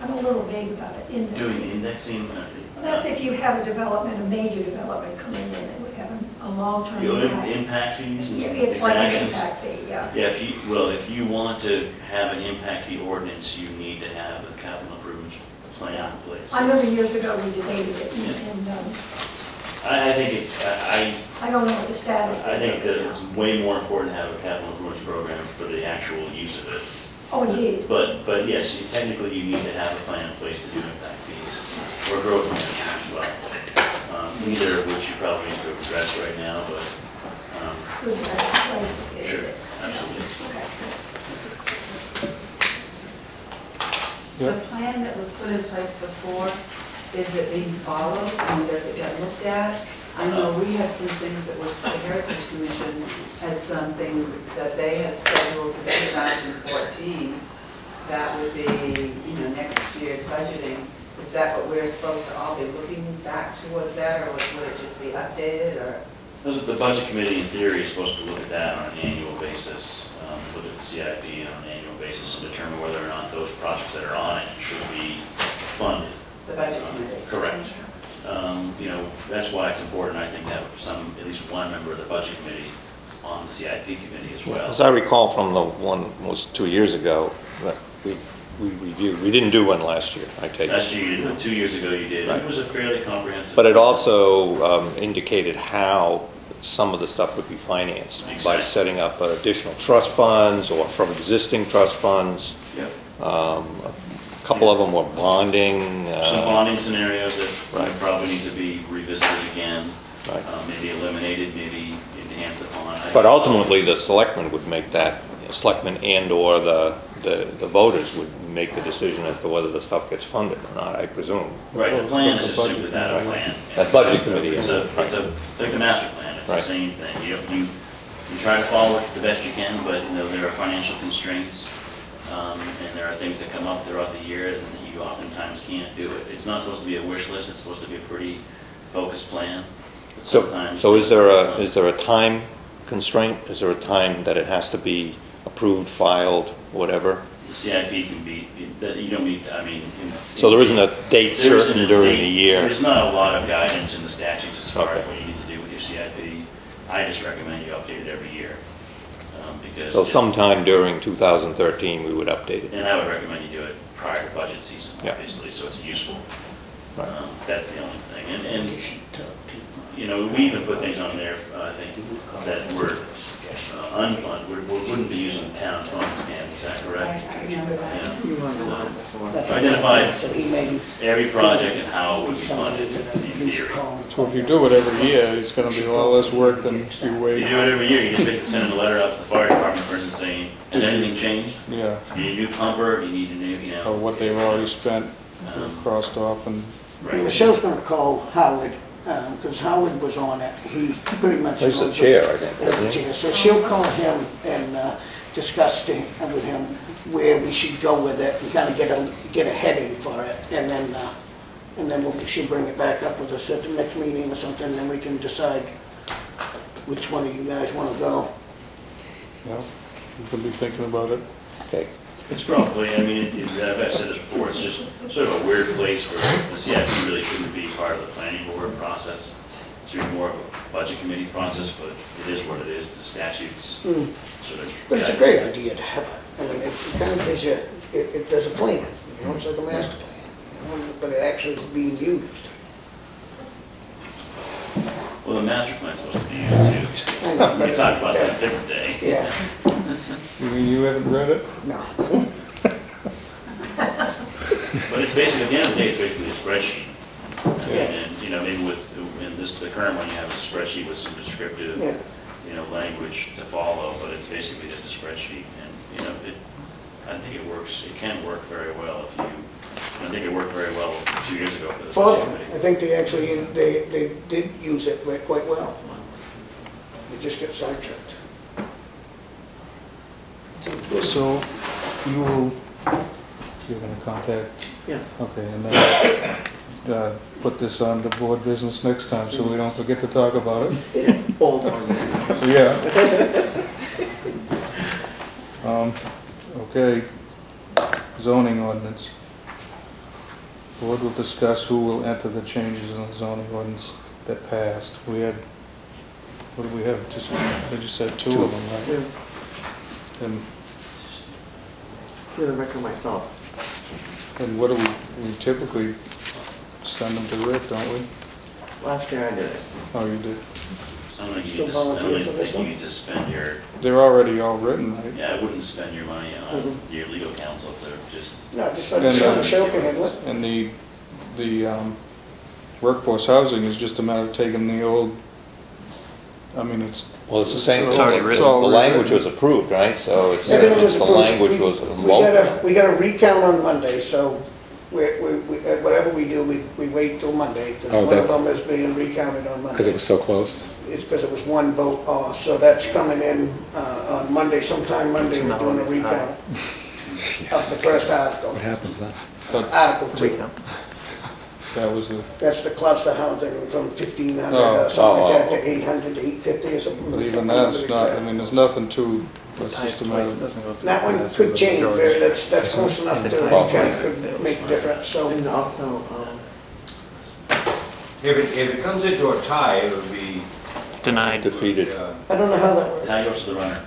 I'm a little vague about it, Doing indexing. indexing, That's if you have a development, a major development coming in, it would have a long-term impact. impact fees? and Yeah, it's like an exactions? impact fee, yeah. Yeah, if you want to have an impact fee ordinance, you need to have a capital improvement plan in place. I remember years ago we debated it, and I think it's, I don't know what the status is. I think that it's way more important to have a capital improvements program for the actual use of it. Oh, indeed. But yes, technically you need to have a plan in place to do impact fees, or growth management as well. Neither of which you probably need to address right now, but, Good, that's the place if you- sure, absolutely. Okay, thanks. The plan that was put in place before, is it being followed and does it get looked at? I know we had some things that was, the Heritage Commission had something that they had scheduled for 2014. That would be, next year's budgeting. Is that what we're supposed to all be looking back towards that, or would it just be updated, or? The budget committee in theory is supposed to look at that on an annual basis, look at the CIP on an annual basis and determine whether or not those projects that are on it should be funded. The budget committee? Correct. That's why it's important, I think, to have at least one member of the budget committee on the CIP committee as well. As I recall from the one, was 2 years ago, that we reviewed, we didn't do one last year, I take it. Last year you did, but 2 years ago you did. Right. It was a fairly comprehensive. But it also indicated how some of the stuff would be financed by Exactly. setting up additional trust funds or from existing trust funds. Yep. A couple of them were bonding. Some bonding scenarios that Right. probably need to be revisited again, Right. maybe eliminated, maybe enhanced upon. But ultimately, the selectmen would make that, selectmen and/or the voters would make the decision as to whether the stuff gets funded or not, I presume. Right, the plan is just simply that, a plan. That budget committee. It's like the master plan, it's the Right. same thing. You try to follow it the best you can, but there are financial constraints, and there are things that come up throughout the year, and you oftentimes can't do it. It's not supposed to be a wish list, it's supposed to be a pretty focused plan. But sometimes- So is there a time constraint? Is there a time that it has to be approved, filed, whatever? The CIP can be, you don't need, So there isn't a date there isn't certain a during date. the year? There's not a lot of guidance in the statutes as far as Okay. what you need to do with your CIP. I just recommend you update it every year, because. So sometime during 2013, we would update it. And I would recommend you do it prior to budget season, Yeah. obviously, so it's useful. Right. That's the only thing. And we even put things on there, I think, that were unfunded, we wouldn't be using town funds, Pam, is that correct? I remember that. Yeah. You were on the line before. That's Identified So he may every project and how it would be funded in be theory. So if you do it every year, it's gonna be a lot less work than you If you wait. do it every year, you just send a letter out to the fire department, for instance, saying, has anything changed? Yeah, Do you need a new pumper, do you need a new, or what they've already spent, crossed off, and Right. Michelle's gonna call Howard, because Howard was on it, he pretty much. He's the knows chair, it. I think, As the isn't he? chair, so she'll call him and discuss with him where we should go with it, and kind of get a heading for it, and then she'll bring it back up with us at the next meeting or something, and then we can decide which one of you guys wanna go. you could be thinking about it. Okay. It's probably, I've said this before, it's just sort of a weird place where the CIP really shouldn't be part of the planning board process. It should be more of a budget committee process, but it is what it is, the statutes sort of. But it's a great idea to have it. It kind of gives you, there's a plan, it's like a master plan, but it actually is being used. Well, the master plan's supposed to be used too. I know, We but- can talk about that a different day. Yeah, You mean you haven't read it? no. But it's basically, at the end of the day, it's basically a spreadsheet. Yeah. And, maybe the current one, you have a spreadsheet with some descriptive, Yeah. language to follow, but it's basically just a spreadsheet. And, I think it works, it can work very well I think it worked very well 2 years ago for the For budget them, committee. I think they did use it quite well. They just get sidetracked. Sounds good. So, you're gonna contact? Yeah. Okay, and then, put this on the board business next time, so we don't forget to talk about it. All done. Yeah. Okay, zoning ordinance. Board will discuss who will enter the changes in the zoning ordinance that passed. We had, what do we have? Just, I just said two of them, right? Yeah, And, for the record myself. and what do we typically send them to Rick, don't we? Last year I did it. Oh, you did. I don't think you Still need to, I don't volunteer for even this think you one? need to spend your, They're already all written, right? yeah, I wouldn't spend your money on Mhm. your legal counsel to just, No, just let And, Michelle can handle it. And the workforce housing is just a matter of taking the old, I mean, it's. Well, it's the same, It's already the written. language was approved, right? So it's, Everything was it's the approved. language was We involved. we got a recount on Monday, so whatever we do, we wait till Monday, because Oh, one of that's- them is being recounted on Monday. Because it was so close? It's because it was one vote off, so that's coming in on Monday, sometime Monday, we're doing a recount of the first article. What happens then? Article 2. That was the, That's the cluster housing from 1,500 Oh. or something like that Oh. to 800 to 850 or something. but even I can't that's remember not, I exactly. mean, there's nothing too, it's just a matter of. That one could change, that's close enough to recount, could make a difference, so. And also, If it comes into a tie, it would be, Denied. Defeated, I don't know how that works. time goes to the runner.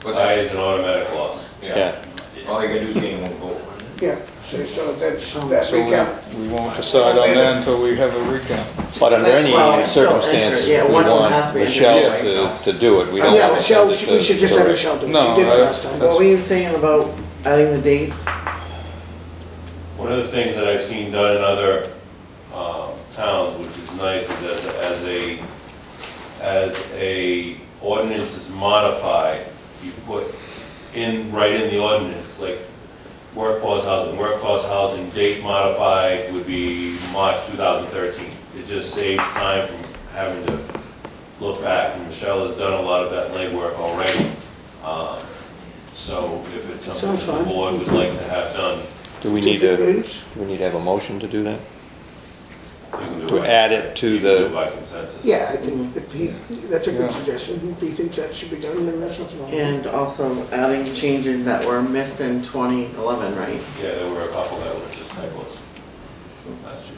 Tie is an automatic loss. yeah. all you gotta do is gain one vote. Yeah, so that's, that So recount. we won't decide on that until we have a recount. But under any Well, it's still circumstance, entered. Yeah, we one of them want has to be entered Michelle anyway, to do it. We don't Yeah, want Michelle, to we should just have Rick. Michelle do it, No, she did it I- last time. what were you saying about adding the dates? One of the things that I've seen done in other towns, which is nice, is as a ordinance is modified, you put right in the ordinance, like workforce housing date modified would be March 2013. It just saves time from having to look back, and Michelle has done a lot of that legwork already. So if it's something Sounds that fine. the board would like to have done, Do we need to have a motion to do that? you can do To it. add it to You can do the, it by consensus. Yeah, I think if that's a Yeah. good suggestion, if he thinks that should be done, then that's what's wrong. And also adding changes that were missed in 2011, right? Yeah, there were a couple that were just typos last year.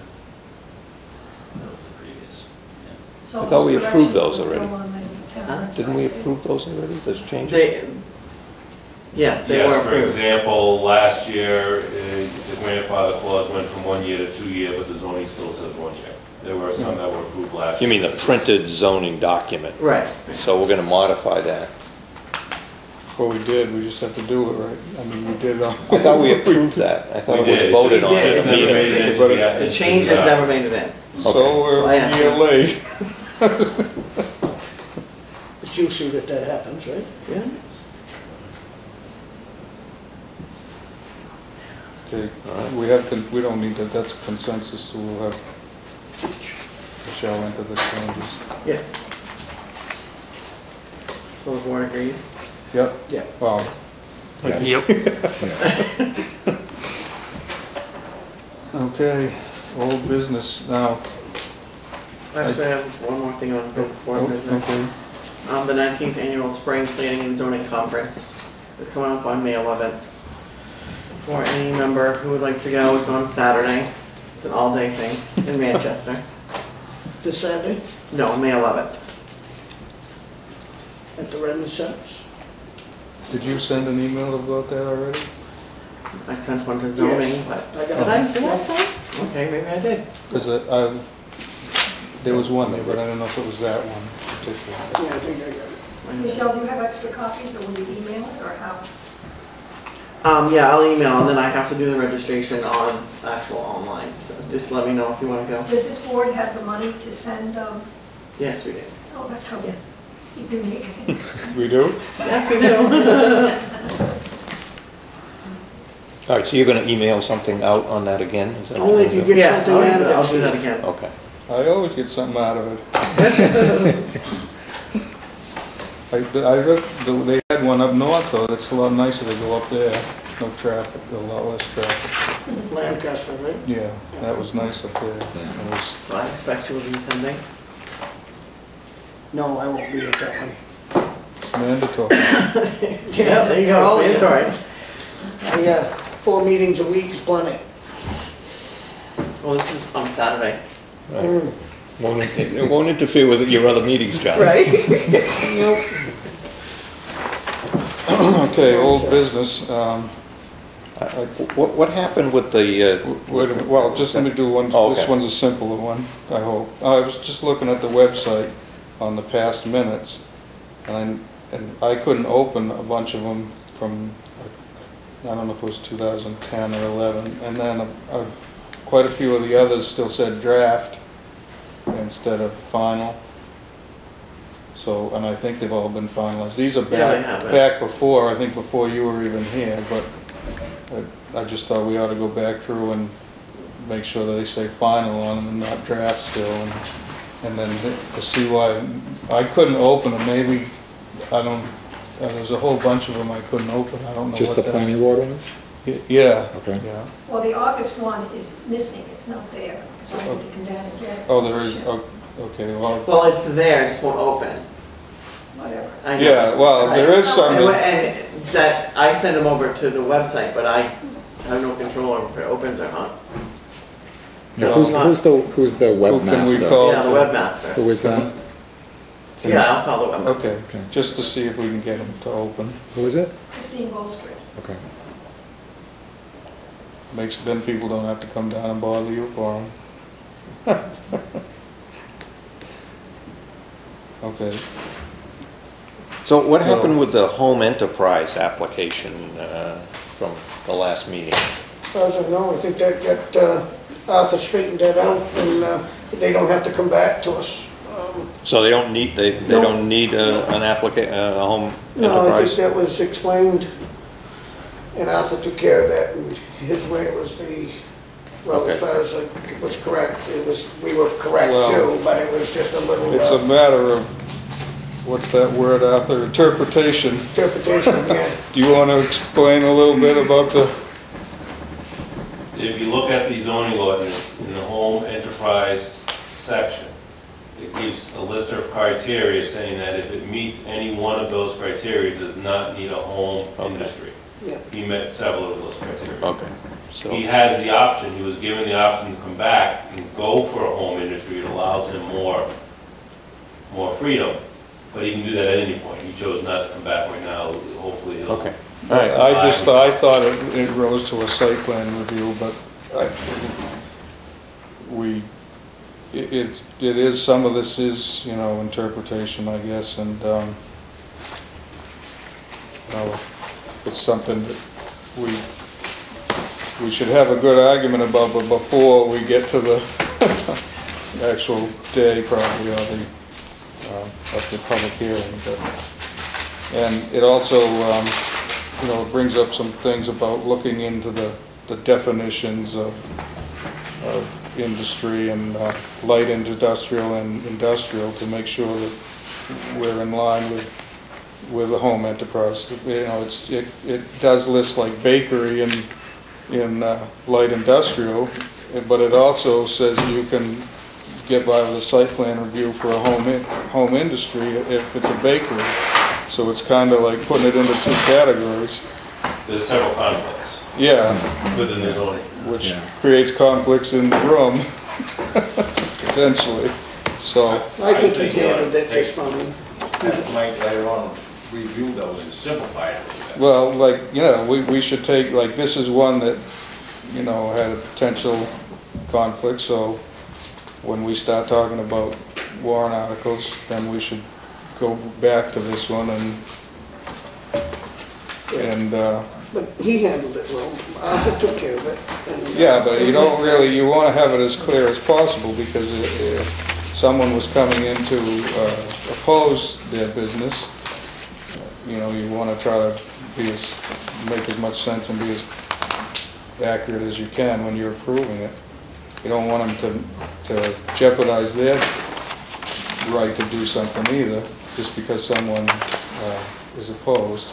That was the previous, yeah. So I thought we those approved corrections those would already. go on the town Huh? website, didn't we too. approve those already, those changes? Yes, they were Yes, for approved. example, last year, the grandfather clause went from 1 year to 2 year, but the zoning still says 1 year. There were some that were approved last You year. mean the printed zoning document? Right. So we're gonna modify that. Well, we did, we just have to do it, right? I mean, we did. I thought we approved that. I thought We it was did. voted on We at did. a It never meeting. made it into the- The changes never made it in. So we're So I a have year to- late. But you see that happens, right? Yeah. Okay, we don't need that, that's consensus, so we'll have Michelle enter the changes. Yeah. So the board agrees? Yep. Yeah. Well, Yes. Yep. Yes. okay, old business now. Actually, I have one more thing on board business. Okay. The 19th Annual Spring Planning and Zoning Conference is coming up on May 11th. For any member who would like to go, it's on Saturday. It's an all-day thing in Manchester. This Saturday No, May 11th. at the Renaissance. Did you send an email about that already? I sent one to zoning, Yes, but... I Did got I, it. did I send? Okay, maybe I did. Because there was one there, but I don't know if it was that one particularly. Yeah, I think I got it. Michelle, do you have extra copies, or will you email it, or how? Yeah, I'll email, and then I have to do the registration on actual online, so just let me know if you want to go. Does this board have the money to send, Yes, we do. oh, that's so Yes. unique. We do? Yes, we do. All right, so you're gonna email something out on that again? Is that what Only if you you're get Yes, something out of it. I'll do that Steve. again. doing? Okay. I always get something out of it. They had one up north though, that's a lot nicer to go up there. No traffic, a lot less traffic. Lancaster, right? Yeah, that was nice up there. It was, So I expect you will be attending. No, I won't be at that one. it's mandatory. Yeah, There you for all go, of you. mandatory. Yeah, 4 meetings a week is plenty. Well, this is on Saturday. It won't interfere with your other meetings, John. Right? Okay, old business. What happened with the, Well, just let me do one, Oh, this okay. one's a simpler one, I hope. I was just looking at the website on the past minutes, and I couldn't open a bunch of them from, I don't know if it was 2010 or 11, and then quite a few of the others still said draft instead of final. So, and I think they've all been finalized. These are Yeah, they have it. back before, I think before you were even here, but I just thought we ought to go back through and make sure that they say final on them and not draft still, and then to see why, I couldn't open them, maybe, I don't, there's a whole bunch of them I couldn't open, I don't know what Just the that- planning board ones? Yeah. Okay. Yeah. Well, the August one is missing, it's not there, so I need to come down and get it. Oh, there is, okay, well, Well, it's there, it just won't open. Whatever. I know. yeah, well, there is some And that, and that, I send them over to the website, but I have no control over if it opens or not. Now, No, who's, it's not. who's the who can we webmaster? call? Yeah, the to- webmaster. Who is that? Yeah, I'll call the webmaster. Okay, Okay. just to see if we can get them to open. Who is it? Christine Bolstrid. Okay. Makes, then people don't have to come down and bother you for them. Okay, so what happened with the home enterprise application from the last meeting? As far as I know, I think that got, Arthur straightened that out, and they don't have to come back to us. So they don't need, they No. don't need an a home No, I think enterprise? that was explained, and Arthur took care of that, and his way was the, well, as Okay. far as it was correct, it was, we were correct Well, too, but it was just a little it's a matter of, what's that word out there, interpretation. interpretation again. Do you want to explain a little bit about the, If you look at the zoning ordinance in the home enterprise section, it gives a list of criteria saying that if it meets any one of those criteria, it does not need a home Okay. industry. Yeah. He met several of those criteria. Okay, so, He has the option, he was given the option to come back and go for a home industry. It allows him more freedom, but he can do that at any point. He chose not to come back right now. Hopefully he'll. okay. all right, I thought it rose to a site plan review, but it is, some of this is, you know, interpretation, I guess, and, you know, it's something that we should have a good argument about, but before we get to the actual day probably of the public hearing. And it also, you know, brings up some things about looking into the definitions of industry and light industrial and industrial to make sure that we're in line with the home enterprise. You know, it does list like bakery in light industrial, but it also says you can get by with a site plan review for a home industry if it's a bakery. So it's kind of like putting it into two categories. There's several conflicts Yeah, within the zoning. which Yeah. creates conflicts in the room, potentially. So, I think he handled it just fine. That might later on review those and simplify it a little bit. well, like, you know, we should take, like, this is one that, you know, had a potential conflict, so when we start talking about warrant articles, then we should go back to this one and, But he handled it well. Arthur took care of it. and, yeah, but you don't really, you want to have it as clear as possible, because if someone was coming in to oppose their business, you know, you want to try to make as much sense and be as accurate as you can when you're approving it. You don't want them to jeopardize their right to do something either, just because someone is opposed.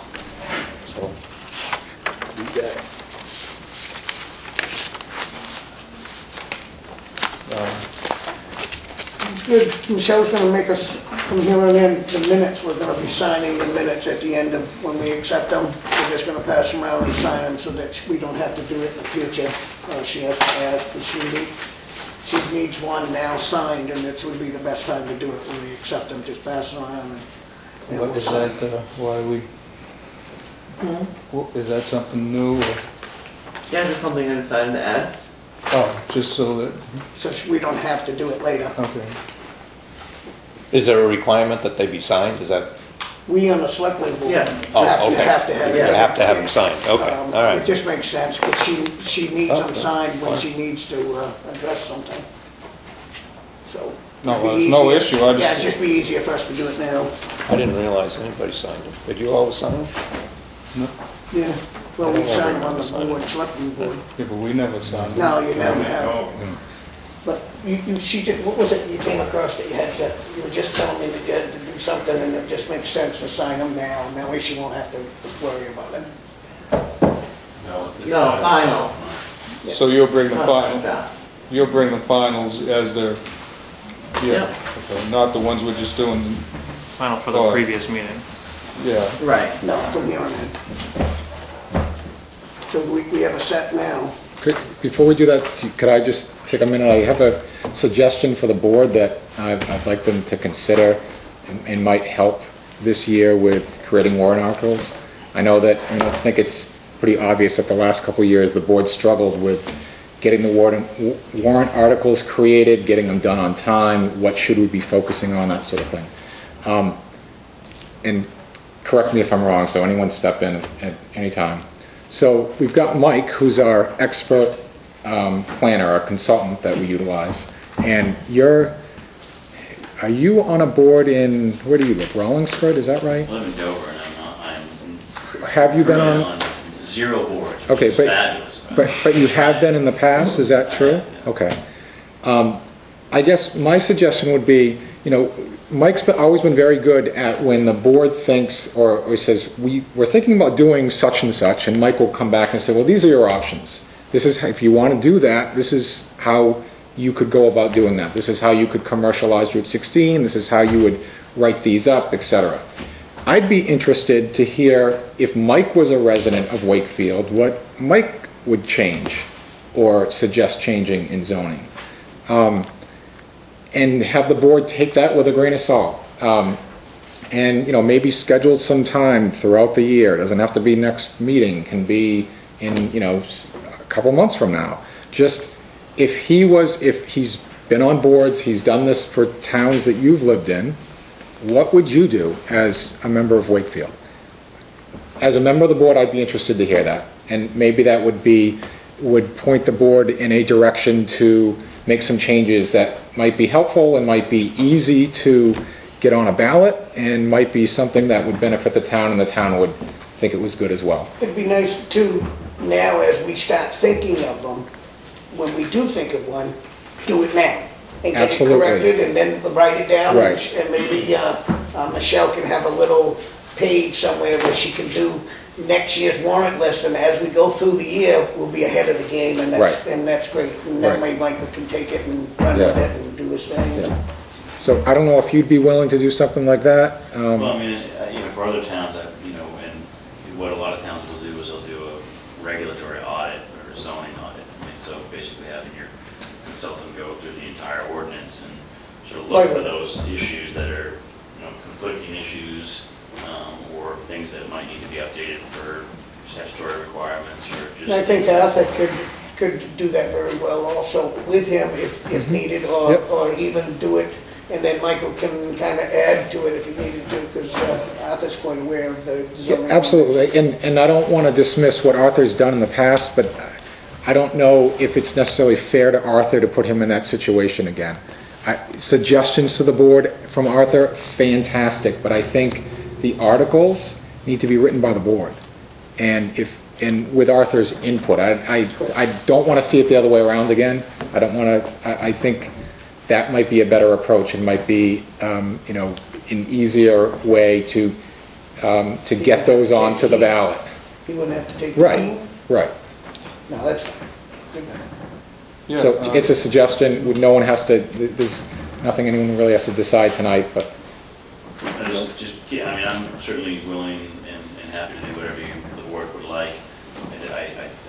So, Good. Michelle's gonna make us, from here on in, the minutes, we're gonna be signing the minutes at the end of, when we accept them. We're just gonna pass them around and sign them so that we don't have to do it in the future. She has to ask, because she needs one now signed, and this would be the best time to do it when we accept them, just pass it around and What we'll is sign. that, why we, is that something new or, Yeah, just something I decided to add. oh, just so that, So we don't have to do it later. okay. Is there a requirement that they be signed? Is that, We on the selectmen board Yeah. oh, have okay. to have it. You have to have them signed, okay, all It right. just makes sense, because she needs them Okay. signed when she needs to address something. So. No, it'd be there's no easier- issue, I just- Yeah, it'd just be easier for us to do it now. I didn't realize anybody signed them. Did you always sign them? Yeah, well, I we don't signed remember on the signing. board, selectmen board. Yeah, but we never signed it. No, you never have. But she did, what was it you came across that you had to, you were just telling me that you had to do something, and it just makes sense to sign them now, and that way she won't have to worry about it. No, final. So you'll bring the Not final, draft. you'll bring the finals as they're, yeah, Yep. okay, not the ones we're just doing, Final for the Oh. previous meeting. yeah. Right. No, from here on in. So we have a set now. Before we do that, could I just take a minute? I have a suggestion for the board that I'd like them to consider and might help this year with creating warrant articles. I know that, I think it's pretty obvious that the last couple of years, the board struggled with getting the warrant articles created, getting them done on time, what should we be focusing on, that sort of thing. And correct me if I'm wrong, so anyone step in at any time. So we've got Mike, who's our expert planner, our consultant that we utilize. And are you on a board in, where do you live, Rollinsford, is that right? I live in Dover, and I'm Have you been currently on, zero boards, which Okay, is but- fabulous. but you have been in the past, is that true? Okay. I guess my suggestion would be, Mike's always been very good at when the board thinks or says, we're thinking about doing such and such, and Mike will come back and say, well, these are your options. This is, if you want to do that, this is how you could go about doing that. This is how you could commercialize Route 16, this is how you would write these up, etc. I'd be interested to hear, if Mike was a resident of Wakefield, what Mike would change or suggest changing in zoning. And have the board take that with a grain of salt. And, maybe schedule some time throughout the year. It doesn't have to be next meeting, can be in, a couple months from now. Just, if he's been on boards, he's done this for towns that you've lived in, what would you do as a member of Wakefield? As a member of the board, I'd be interested to hear that. And maybe that would point the board in a direction to make some changes that might be helpful and might be easy to get on a ballot and might be something that would benefit the town, and the town would think it was good as well. It'd be nice too, now as we start thinking of them, when we do think of one, do it now. And get it Absolutely. corrected, and then write it down. Right. And maybe Michelle can have a little page somewhere where she can do next year's warrant list, and as we go through the year, we'll be ahead of the game, and Right. that's great. And then Right. Michael can take it and run with Yeah. it and do his thing. Yeah. So I don't know if you'd be willing to do something like that. Well, I mean, for other towns, and what a lot of towns will do is they'll do a regulatory audit or a zoning audit. I mean, so basically having your consultant go through the entire ordinance and sort of look for those issues that are, conflicting issues, or things that might need to be updated for statutory requirements, or just. And I think Arthur could do that very well also with him if needed, or Yep. or even do it, and then Michael can kind of add to it if he needed to, because Arthur's quite aware of the Yeah, zoning. absolutely, and I don't want to dismiss what Arthur's done in the past, but I don't know if it's necessarily fair to Arthur to put him in that situation again. Suggestions to the board from Arthur, fantastic, but I think the articles need to be written by the board. And with Arthur's input, I don't want to see it the other way around again. I think that might be a better approach, and might be, an easier way to get those onto the ballot. He wouldn't have to take the Right, heat. right. No, that's fine. Good. Yeah, So it's a suggestion, no one has to, there's nothing anyone really has to decide tonight, but I'm certainly willing and happy to do whatever the board would like.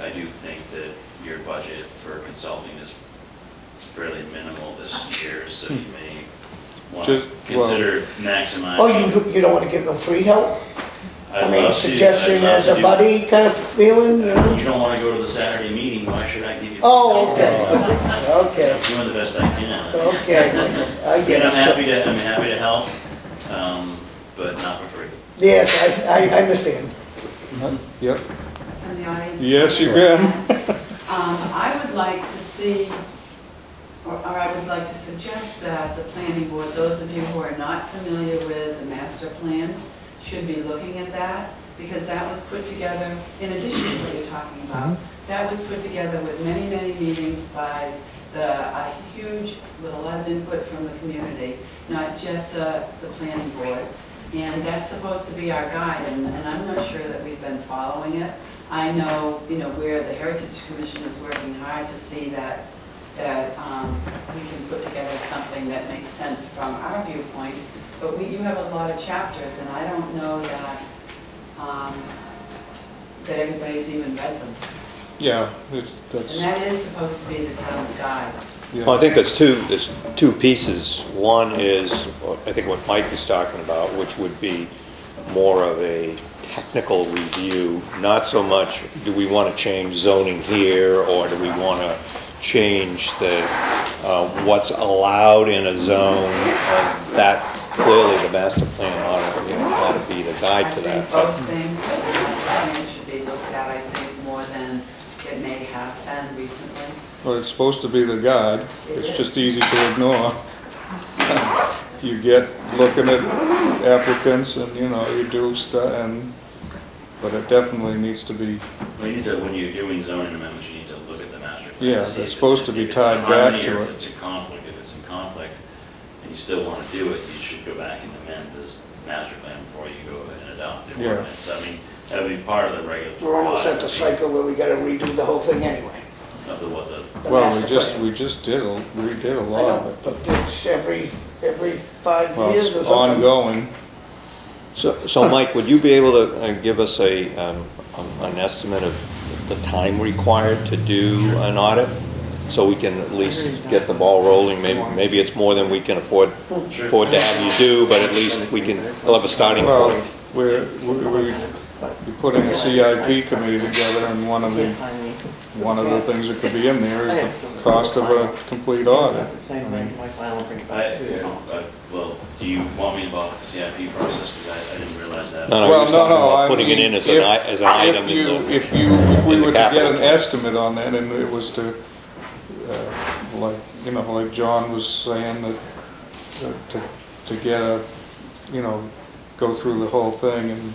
I do think that your budget for consulting is fairly minimal this year, so you may want Just- to consider maximizing. Oh, you don't want to give them free help? I I'd mean, love to. suggestion I'd love as to a do- buddy kind of feeling, you know? You don't want to go to the Saturday meeting, why should I give you? Oh, okay, okay, I'm doing the best I can. okay, Michael, I get And it. I'm happy to help, but not for free. Yes, I understand. Yep. From the audience? Yes, you can. I would like to see, or I would like to suggest that the planning board, those of you who are not familiar with the master plan, should be looking at that, because that was put together, in addition to what you're talking about, that was put together with many, many meetings by a huge, with a lot of input from the community, not just the planning board. And that's supposed to be our guide, and I'm not sure that we've been following it. I know, where the Heritage Commission is working hard to see that we can put together something that makes sense from our viewpoint, but you have a lot of chapters, and I don't know that that everybody's even read them. Yeah, And that's, that is supposed to be the town's guide. Well, I yeah. think there's two pieces. One is, I think what Mike is talking about, which would be more of a technical review, not so much, do we want to change zoning here, or do we want to change the, what's allowed in a zone? That clearly the master plan ought to be the guide to I that. think both things, but the master plan should be looked at, I think, more than it may have been recently. Well, it's supposed to be the guide. It's just easy to ignore. You get looking at applicants and, you do stuff, but it definitely needs to be, Well, you need to, when you're doing zoning amendments, you need to look at the master plan. Yeah, to see it's if supposed to be if it's in tied back harmony to or it. If it's in conflict, if it's in conflict, and you still want to do it, you should go back and amend this master plan before you go and adopt the Yeah. ordinance. I mean, that would be part of the regulatory. We're almost at the process cycle where we gotta redo the whole thing anyway. Of the, what the, The well, master plan. we just redid a I lot of know, it. but it's every 5 Well, years or it's something. ongoing. So Mike, would you be able to give us an estimate of the time required to do an audit? So we can at least get the ball rolling, maybe it's more than we can afford to have you do, but at least we'll have a starting Well, point. we're putting a CIP committee together, and one of the things that could be in there is the cost of a complete audit. My final bring it back. well, do you want me about the CIP process? Because I didn't realize that. No, Well, he was talking about I putting it mean, in as an item in the... If we in the were to get capital an plan. estimate on that, and it was to, like John was saying, that to get a, go through the whole thing and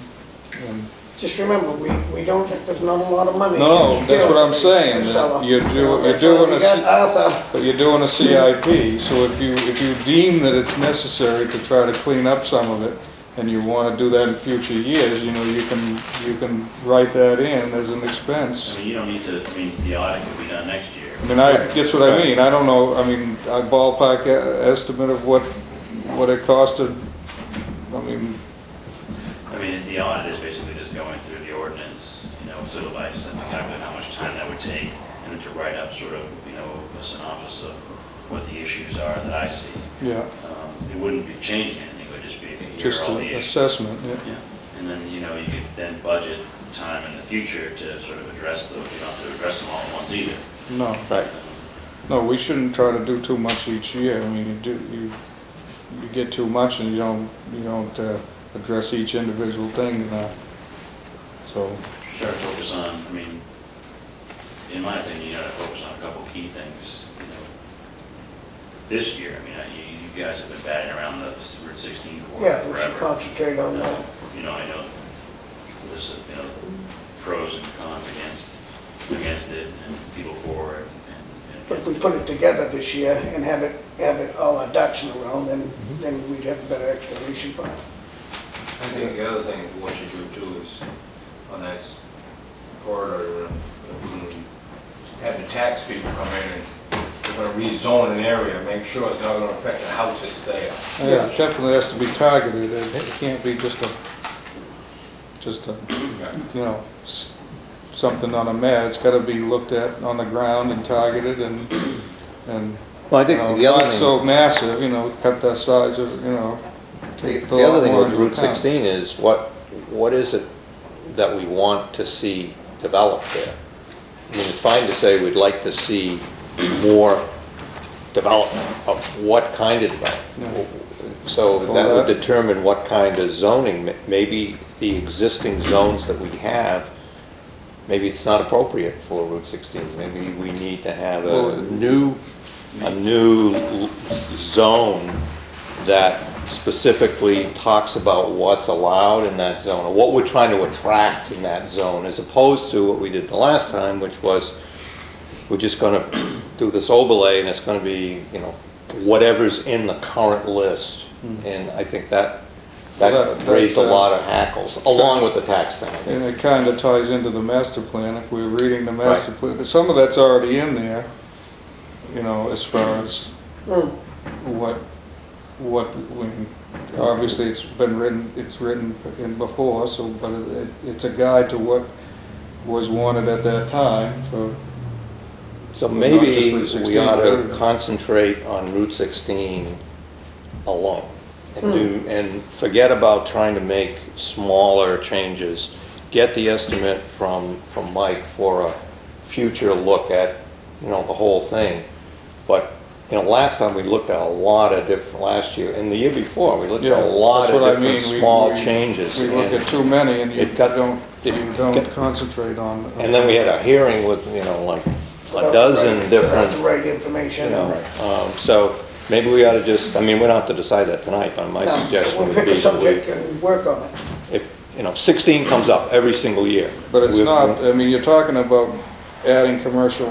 Just remember, we don't, there's not a lot of money. No, in that's what I'm jail for saying, this that fella. you're That's why doing we a got C- Arthur. but you're doing a CIP, so if you deem that it's necessary to try to clean up some of it, and you want to do that in future years, you can write that in as an expense. I mean, you don't need to, the audit could be done next year. I mean, that's what I mean, I don't know, a ballpark estimate of what it costed, The audit is basically just going through the ordinance, sort of I just have to calculate how much time that would take, and then to write up sort of, a synopsis of what the issues are that I see. yeah, It wouldn't be changing anything, it would just be, here just are all an the issues. assessment, yeah. Yeah, and then, you could then budget time in the future to sort of address those, you don't have to address them all at once either. No, Right. no, we shouldn't try to do too much each year, you get too much and you don't address each individual thing, so. Sure, focus on, in my opinion, you gotta focus on a couple key things, This year, you guys have been batting around the Route 16 corridor Yeah, we should forever. concentrate on that. I know there's, pros and cons against it, and people for it, and But if we put it together this year and have it all our ducks in a row, then we'd have a better explanation for it. I think the other thing what you do too is on that corridor, have the tax people come in and they're gonna rezone an area, make sure it's not gonna affect the house that's there. Yeah, it definitely has to be targeted, it can't be just a, something on a map, it's gotta be looked at on the ground and targeted and Well, I think You know, the other not thing, so massive, you know, cut that size, of, you know, take the other thing more with into Route account. 16 is what is it that we want to see developed there? I mean, it's fine to say we'd like to see more development, of what kind of development? So Well, that would that- determine what kind of zoning, maybe the existing zones that we have, maybe it's not appropriate for Route 16. Maybe we need to have a new zone that specifically talks about what's allowed in that zone, or what we're trying to attract in that zone, as opposed to what we did the last time, which was, we're just gonna do this overlay, and it's gonna be, you know, whatever's in the current list. And I think that Well, raised a that's, lot of hackles, along with the tax thing. And it kind of ties into the master plan, if we're reading the master plan, some of that's already in there, you know, as far as obviously it's written in before, so, but it's a guide to what was wanted at that time for, So Well, maybe not just Route 16, we ought but to everything. concentrate on Route 16 alone and forget about trying to make smaller changes. Get the estimate from Mike for a future look at, you know, the whole thing. But, you know, last time we looked at a lot of different, last year, and the year before, we looked at a lot that's of what I different mean. small changes. We look and- at too many and you It got- don't got- concentrate on. And then we had a hearing with, you know, like a dozen Without different, the right you information. know, so maybe we ought to just, I mean, we don't have to decide that tonight, but my No, suggestion we'll would pick be a that we, subject and work on it. if, you know, 16 comes up every single year. But it's We- not, I mean, you're talking about adding commercial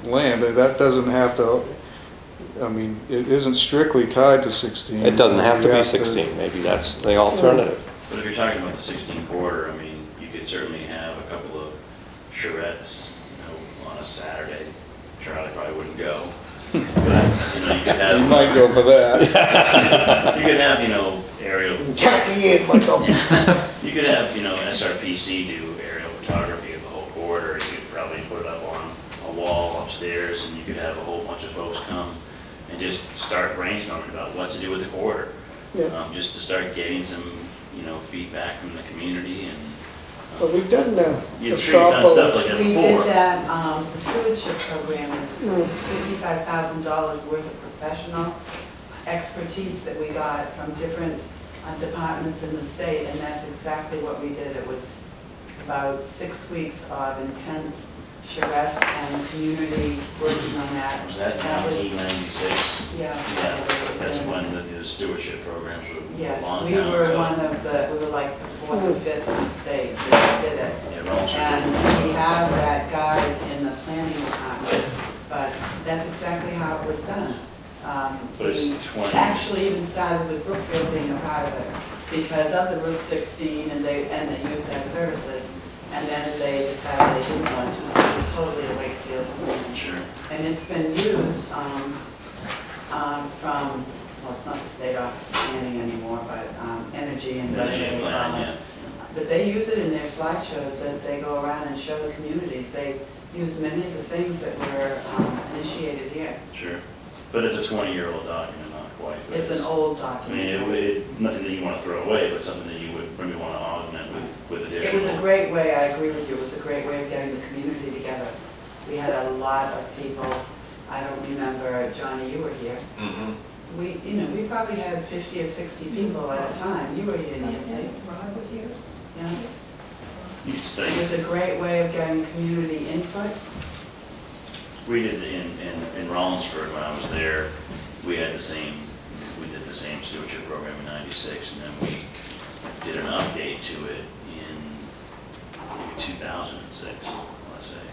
land, that doesn't have to, I mean, it isn't strictly tied to 16. It doesn't have to You be 16, maybe that's the alternative. But if you're talking about the 16 quarter, I mean, you could certainly have a couple of charrettes, you know, on a Saturday. Charlie probably wouldn't go. But, you know, you could have. You might go for that. You could have, you know, aerial. Count me in, Michael. You could have, you know, SRPC do aerial photography of the whole corridor. You could probably put it up on a wall upstairs, and you could have a whole bunch of folks come and just start brainstorming about what to do with the corridor. Yeah. Just to start getting some, you know, feedback from the community and. But we've done the You've straw done stuff polls. like that We before. did that, the stewardship program is $55,000 worth of professional expertise that we got from different departments in the state, and that's exactly what we did. It was about 6 weeks of intense charrettes and community working on that. Was that 1996? Yeah. Yeah, it was that's in- when the stewardship programs were a Yes, long we time were ago. one of the, we were like the fourth or fifth in the state that did it. Yeah, Rollinsford. And we have that guide in the planning department, but that's exactly how it was done. But it's We 20. actually even started with Brookfield being a part of it because of the Route 16 and they used our services. And then they decided they didn't want to, so it was totally a Wakefield. Sure. And it's been used from, well, it's not the state office of planning anymore, but energy and. Energy and planning, yeah. But they use it in their slideshows that they go around and show the communities. They use many of the things that were initiated here. Sure. But it's a 20-year-old document, not quite. but It's an old I mean, document. nothing that you want to throw away, but something that you would maybe want to augment with additional. It was a great way, I agree with you, it was a great way of getting the community together. We had a lot of people, I don't remember, Johnny, you were here. We probably had 50 or 60 people at a time. You were here, Nancy. I was here. Yeah. You could It say, was a great way of getting community input. we did in Rollinsford, when I was there, we did the same stewardship program in '96, and then we did an update to it in maybe 2006, I want to say.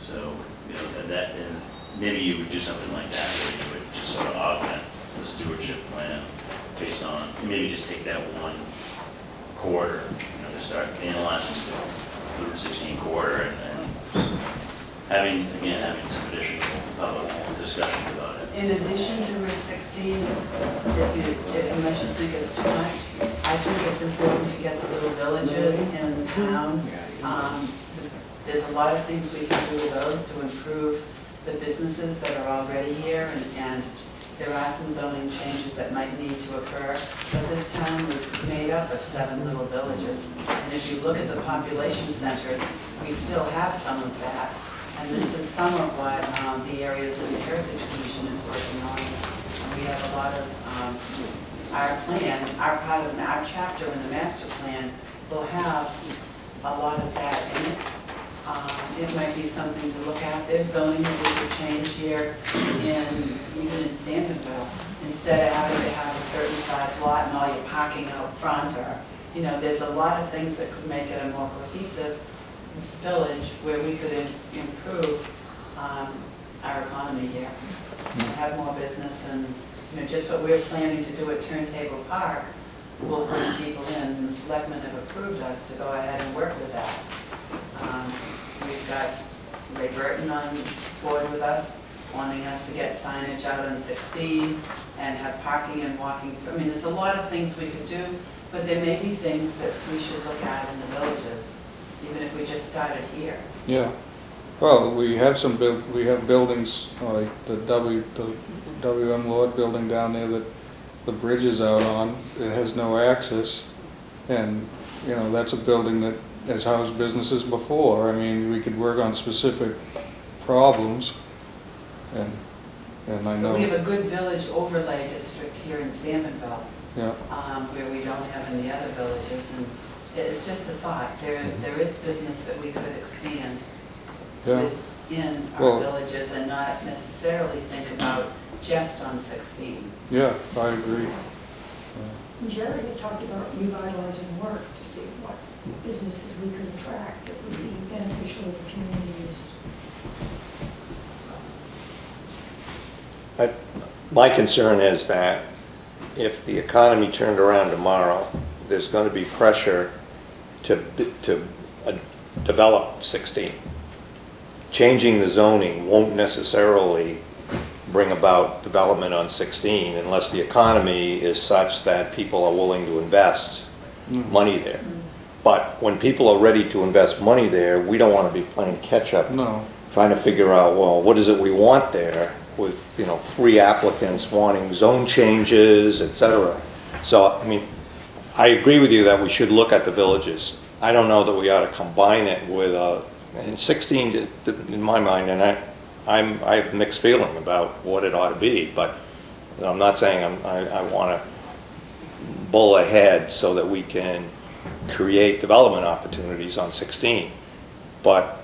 So, you know, and maybe you would do something like that, where you would just sort of augment the stewardship plan based on, maybe just take that one quarter, you know, to start analyzing the Route 16 quarter and having some additional public discussions about it. In addition to Route 16, unless you think it's too much, I think it's important to get the little villages in town. There's a lot of things we can do with those to improve the businesses that are already here, and there are some zoning changes that might need to occur, but this town was made up of 7 little villages. And if you look at the population centers, we still have some of that. And this is some of what the areas of the Heritage Commission is working on. And we have a lot of, our plan, our part of our chapter in the master plan will have a lot of that in it. It might be something to look at. There's zoning that we could change here even in Sandenville. Instead of having to have a certain size lot and all your parking out front, or, you know, there's a lot of things that could make it a more cohesive village where we could improve our economy here. Have more business, and, you know, just what we're planning to do at Turntable Park will bring people in, and the selectmen have approved us to go ahead and work with that. We've got Ray Burton on board with us, wanting us to get signage out on 16 and have parking and walking. I mean, there's a lot of things we could do, but there may be things that we should look at in the villages, even if we just started here. Yeah. Well, we have we have buildings like the W.M. Lord building down there that the bridge is out on. It has no access, and, you know, that's a building that has housed businesses before. I mean, we could work on specific problems, and I know. We have a good village overlay district here in Salmonville, Yeah. Where we don't have any other villages, and it's just a thought. There is business that we could expand Yeah. in our Well, villages and not necessarily think about just on 16. Yeah, I agree. Jerry had talked about revitalizing work to see what businesses we could attract that would be beneficial to the communities. My concern is that if the economy turned around tomorrow, there's going to be pressure to develop 16. Changing the zoning won't necessarily bring about development on 16 unless the economy is such that people are willing to invest money there. But when people are ready to invest money there, we don't want to be playing catch up, No. trying to figure out, well, what is it we want there, with, you know, 3 applicants wanting zone changes, etc. So, I mean, I agree with you that we should look at the villages. I don't know that we ought to combine it with, and 16 in my mind, and I have mixed feeling about what it ought to be, but I'm not saying I want to bull ahead so that we can create development opportunities on 16. But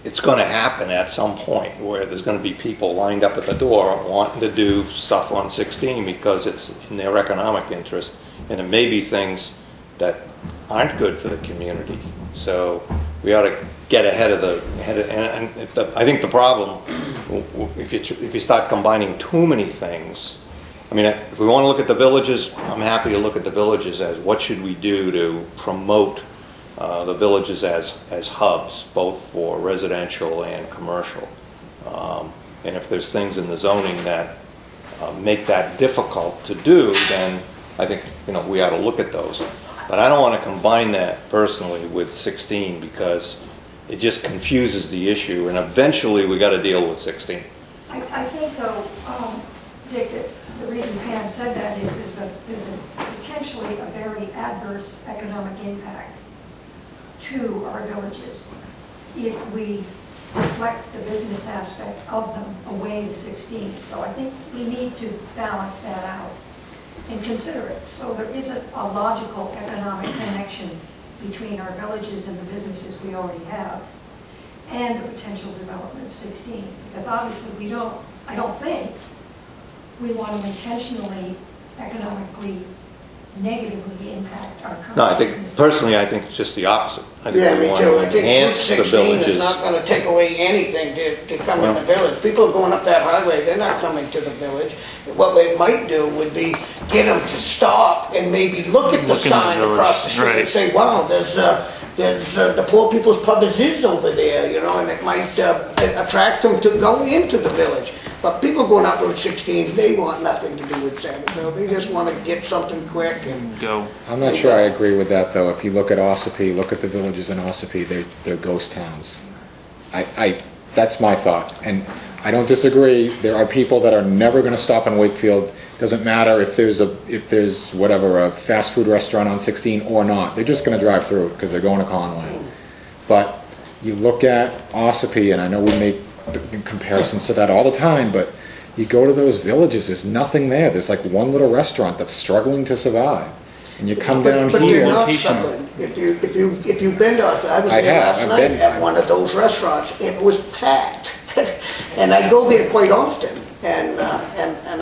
it's going to happen at some point where there's going to be people lined up at the door wanting to do stuff on 16 because it's in their economic interest, and it may be things that aren't good for the community. So we ought to get ahead of I think the problem, if you start combining too many things, I mean, if we want to look at the villages, I'm happy to look at the villages as what should we do to promote the villages as hubs, both for residential and commercial. And if there's things in the zoning that make that difficult to do, then I think, you know, we ought to look at those. But I don't want to combine that personally with 16 because it just confuses the issue, and eventually we got to deal with 16. I think though, Dick, that the reason Pam said that is there's a potentially a very adverse economic impact to our villages if we deflect the business aspect of them away to 16. So I think we need to balance that out and consider it. So there isn't a logical economic connection between our villages and the businesses we already have and the potential development of 16. Because obviously I don't think we want to intentionally, economically, negatively impact our current No, I think, businesses. personally, I think it's just the opposite. I think Yeah, we me want too. to I think Route enhance the 16 is villages. not gonna take away anything to come in the village. People going up that highway, they're not coming to the village. What we might do would be get them to stop and maybe look at the Look in the sign village, across the street and right. say, wow, there's the Poor People's Pub is over there, you know, and it might attract them to go into the village. But people going up Route 16, they want nothing to do with Sangerville. They just want to get something quick and Go. I'm not sure I agree with that, though. If you look at Ossipee, look at the villages in Ossipee, they're ghost towns. That's my thought, and I don't disagree. There are people that are never gonna stop in Wakefield. Doesn't matter if there's whatever, a fast food restaurant on 16 or not. They're just gonna drive through because they're going to Conway. But you look at Ossipee, and I know we make comparisons to that all the time, but you go to those villages, there's nothing there. There's like one little restaurant that's struggling to survive. And you come down But they're here. not struggling. If you've been to, I was I there have, last I've night been. at one of those restaurants, and it was packed. And I go there quite often, and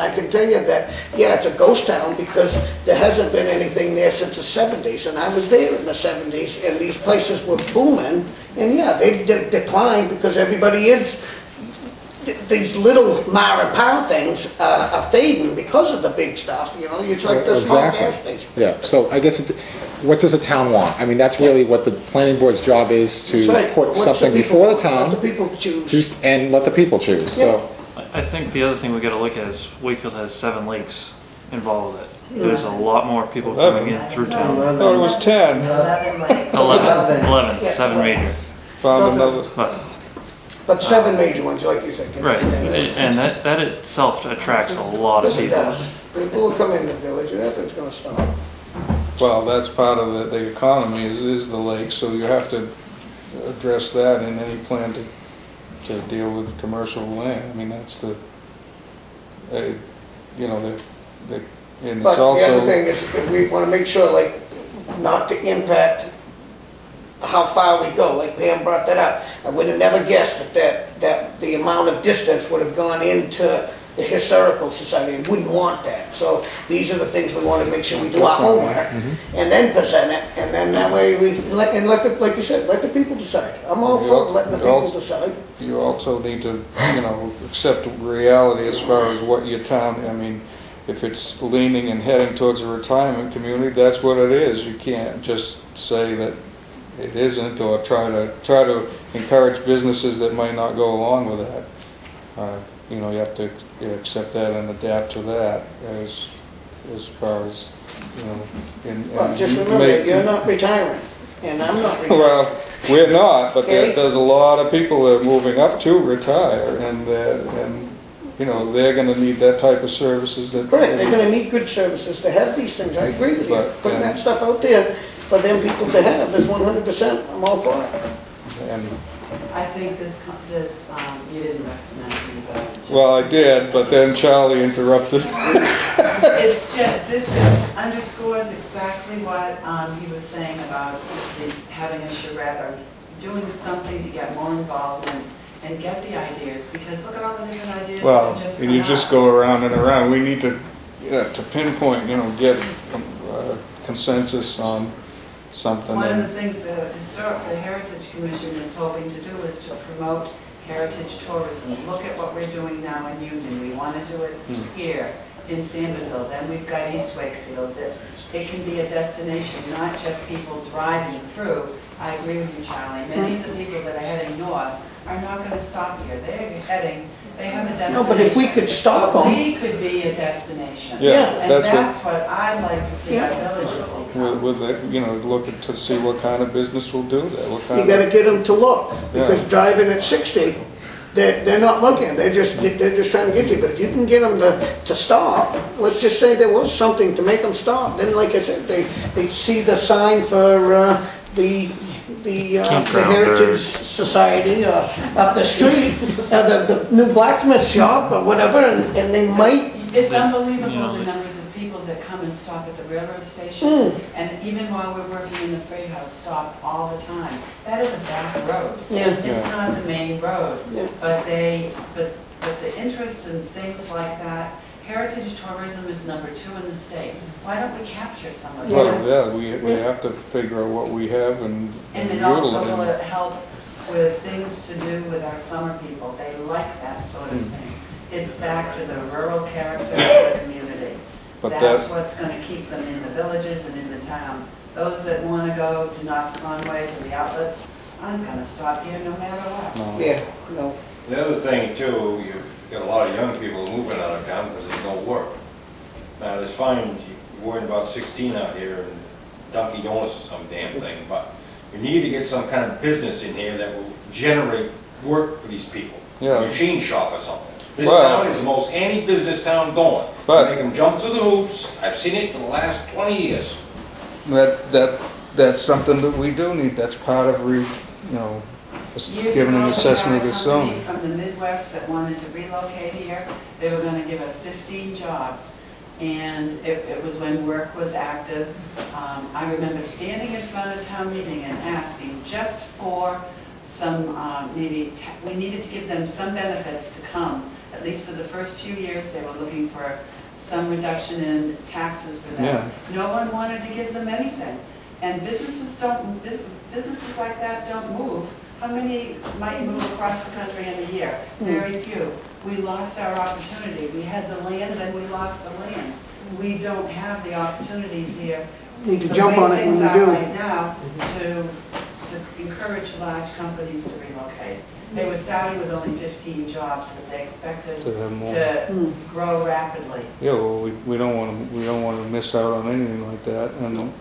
I can tell you that, yeah, it's a ghost town because there hasn't been anything there since the 70s, and I was there in the 70s, and these places were booming, and yeah, they declined because everybody is, these little Mara Power things are fading because of the big stuff, you know, it's like the small Exactly. gas station. Yeah, so I guess, what does the town want? I mean, that's really what the planning board's job is, That's to right. put What's something the people before the want? town. Let the people choose. And let the people choose, so. I think the other thing we gotta look at is Wakefield has 7 lakes involved with it. There's a lot more people coming in through I town. thought it was 10. 11 lakes. 11, Yeah, 7 major. Found another. But 7 major ones, like you said. Right, and that itself attracts a lot of Yes, it people. does. People will come in the village, and nothing's gonna stop. Well, that's part of the economy is the lake, so you have to address that in any plan to deal with commercial land. I mean, that's the, you know, and it's But the other also, thing is, we wanna make sure, like, not to impact how far we go, like Pam brought that up. I would have never guessed that the amount of distance would have gone into the Historical Society. I wouldn't want that. So these are the things we want to make sure we do our homework, and then present it, and then that way like you said, let the people decide. I'm all for letting the people decide. you also need to, you know, accept reality as far as what your town, I mean, if it's leaning and heading towards a retirement community, that's what it is. You can't just say that it isn't, or try to encourage businesses that might not go along with that. You know, you have to accept that and adapt to that as far as, you know. Well, just remember, you're not retiring, and I'm not retiring. Well, we're not, but Okay. there's a lot of people that are moving up to retire, and you know, they're gonna need that type of services that. Correct, they're gonna need good services to have these things, I agree with you. But, Putting that stuff out there for them people to have is 100%, I'm all for it. And, I think you didn't recognize me, but. well, I did, but then Charlie interrupted. This just underscores exactly what he was saying about having a charrette or doing something to get more involved and get the ideas, because look at all the different ideas Well, that just and come you just out. go around and around. We need to pinpoint, you know, get consensus on something. One of the And things the Heritage Commission is hoping to do is to promote heritage tourism. Look at what we're doing now in Union. We want to do it here in Sangerville. Then we've got East Wakefield, that it can be a destination, not just people driving through. I agree with you, Charlie. Many of the people that are heading north are not going to stop here. They have a destination. No, but if we could stop But them. we could be a destination. Yeah, And that's what I'd like to see our villages become. with the, you know, looking to see what kind of business will do that. What kind You gotta of, get them to look, because Yeah. driving at 60, they're not looking, they're just trying to get you. But if you can get them to stop, let's just say there was something to make them stop, then like I said, they see the sign for the Campground Heritage or- Society up the street, the new blacksmith shop or whatever, and they might, It's unbelievable You know, the numbers of people that come and stop at the railroad station. And even while we're working in the freight house, stop all the time. That is a back road. yeah. It's not the main road. Yeah. But the interest in things like that, heritage tourism is #2 in the state. Why don't we capture some of well, that? yeah, we have to figure out what we have and And it also utilize will it. help with things to do with our summer people. They like that sort of thing. It's back to the rural character of the community. But That's what's going to keep them in the villages and in the town. Those that want to go to North Conway, to the outlets, I'm going to stop here no matter what. No. Yeah, no. The other thing too, you've got a lot of young people moving out of town because there's no work. Now, it's fine, you're worried about 16 out here and Dunkin' Donuts or some damn thing, but you need to get some kind of business in here that will generate work for these people. Yeah. Machine shop or something. This Well- town is the most anti-business town going. But- Make them jump through the hoops. I've seen it for the last 20 years. That's something that we do need, that's part of Years giving an ago, assessment we of had the a company zone. from the Midwest that wanted to relocate here. They were gonna give us 15 jobs. And it was when work was active. I remember standing in front of town meeting and asking just for some, we needed to give them some benefits to come. At least for the first few years, they were looking for some reduction in taxes for them. No one wanted to give them anything. And businesses like that don't move. How many might move across the country in a year? Very few. We lost our opportunity. We had the land, then we lost the land. We don't have the opportunities here. Need to jump on it when we The way things do. are right now to encourage large companies to relocate. They were starting with only 15 jobs, but they expected To have more. to grow rapidly. Yeah, well, we don't want to miss out on anything like that, and,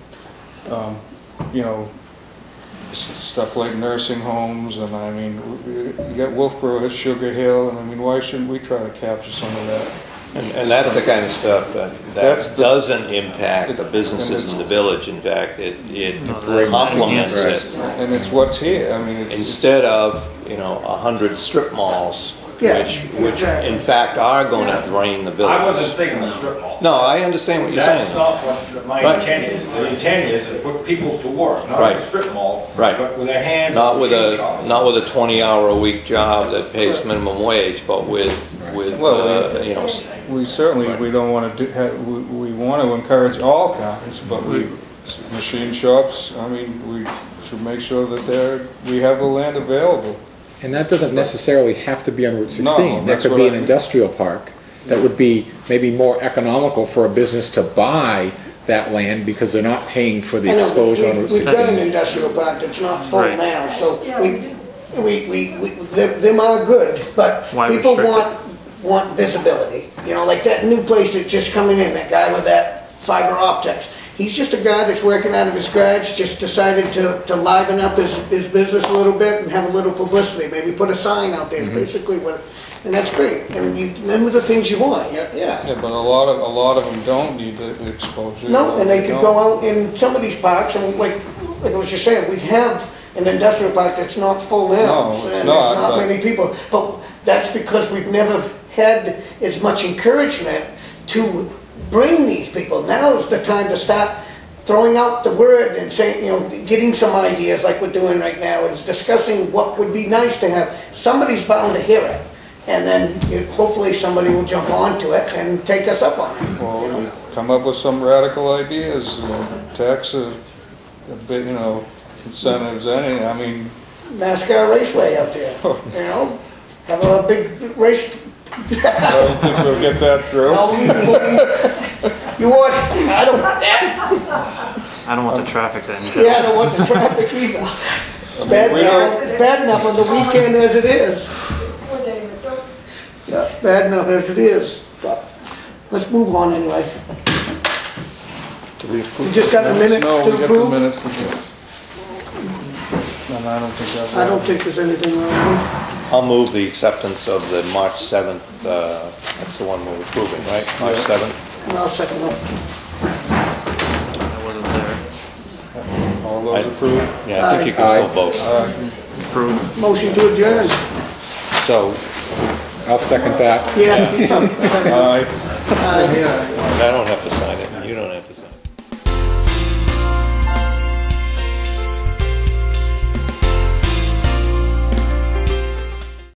stuff like nursing homes, and I mean, you got Wolfboro, has Sugar Hill, and I mean, why shouldn't we try to capture some of that? And that's the kind of stuff That's that the- doesn't impact the businesses in the village. In fact, it complements it. And it's what's here, I mean, it's. Instead of, 100 strip malls, Yeah, which exactly. in fact are going to drain the village. I wasn't thinking of strip mall. No, I understand what you're That's saying. not what my Right. intent is. The intent is to put people to work, not Right. a strip mall, Right. but with their hands. Not on with machine shops. a 20-hour-a-week job that pays minimum wage, but with, Well, we certainly, Right. we don't want to we want to encourage all kinds, but machine shops, I mean, we should make sure that we have the land available. And that doesn't necessarily have to be on Route 16. No, That that's could what be I an mean. industrial park that would be maybe more economical for a business to buy that land because they're not paying for the I know, exposure on Route we've got an 16. industrial park that's not full Right. now, so Yeah, we do. them are good, but Why people restrict want visibility. Like that new place that's just coming in, that guy with that fiber optics. He's just a guy that's working out of his garage, just decided to liven up his business a little bit and have a little publicity, maybe put a sign out there, is basically what, and that's great. And them are the things you want, yeah. Yeah, but a lot of them don't need the exposure. No, and they could don't. go out in some of these parks, and like I was just saying, we have an industrial park that's not full now, No, it's and there's not, not but- many people. But that's because we've never had as much encouragement to bring these people. Now is the time to start throwing out the word and saying, getting some ideas like we're doing right now, is discussing what would be nice to have. Somebody's bound to hear it, and then hopefully somebody will jump onto it and take us up on it. Well, we come up with some radical ideas, tax a bit, incentives, I mean, NASCAR Raceway up there, have a big race. I don't think we'll get that through. No, you want, I don't want that. I don't want the traffic then. Yeah, I don't want the traffic either. It's bad enough on the weekend as it is. Poor David, don't. Yeah, it's bad enough as it is, but let's move on anyway. We just got the minutes No, to we got the approve? minutes to this. And I don't think I don't think there's anything wrong with I'll move the acceptance of the March 7th, that's the one we're approving, right? March 7th? it, and I'll second it. I wasn't there. All those approved? Yeah, I think you can still vote. Approved. Motion to adjourn. So, I'll second that. Yeah. Aye. I don't have to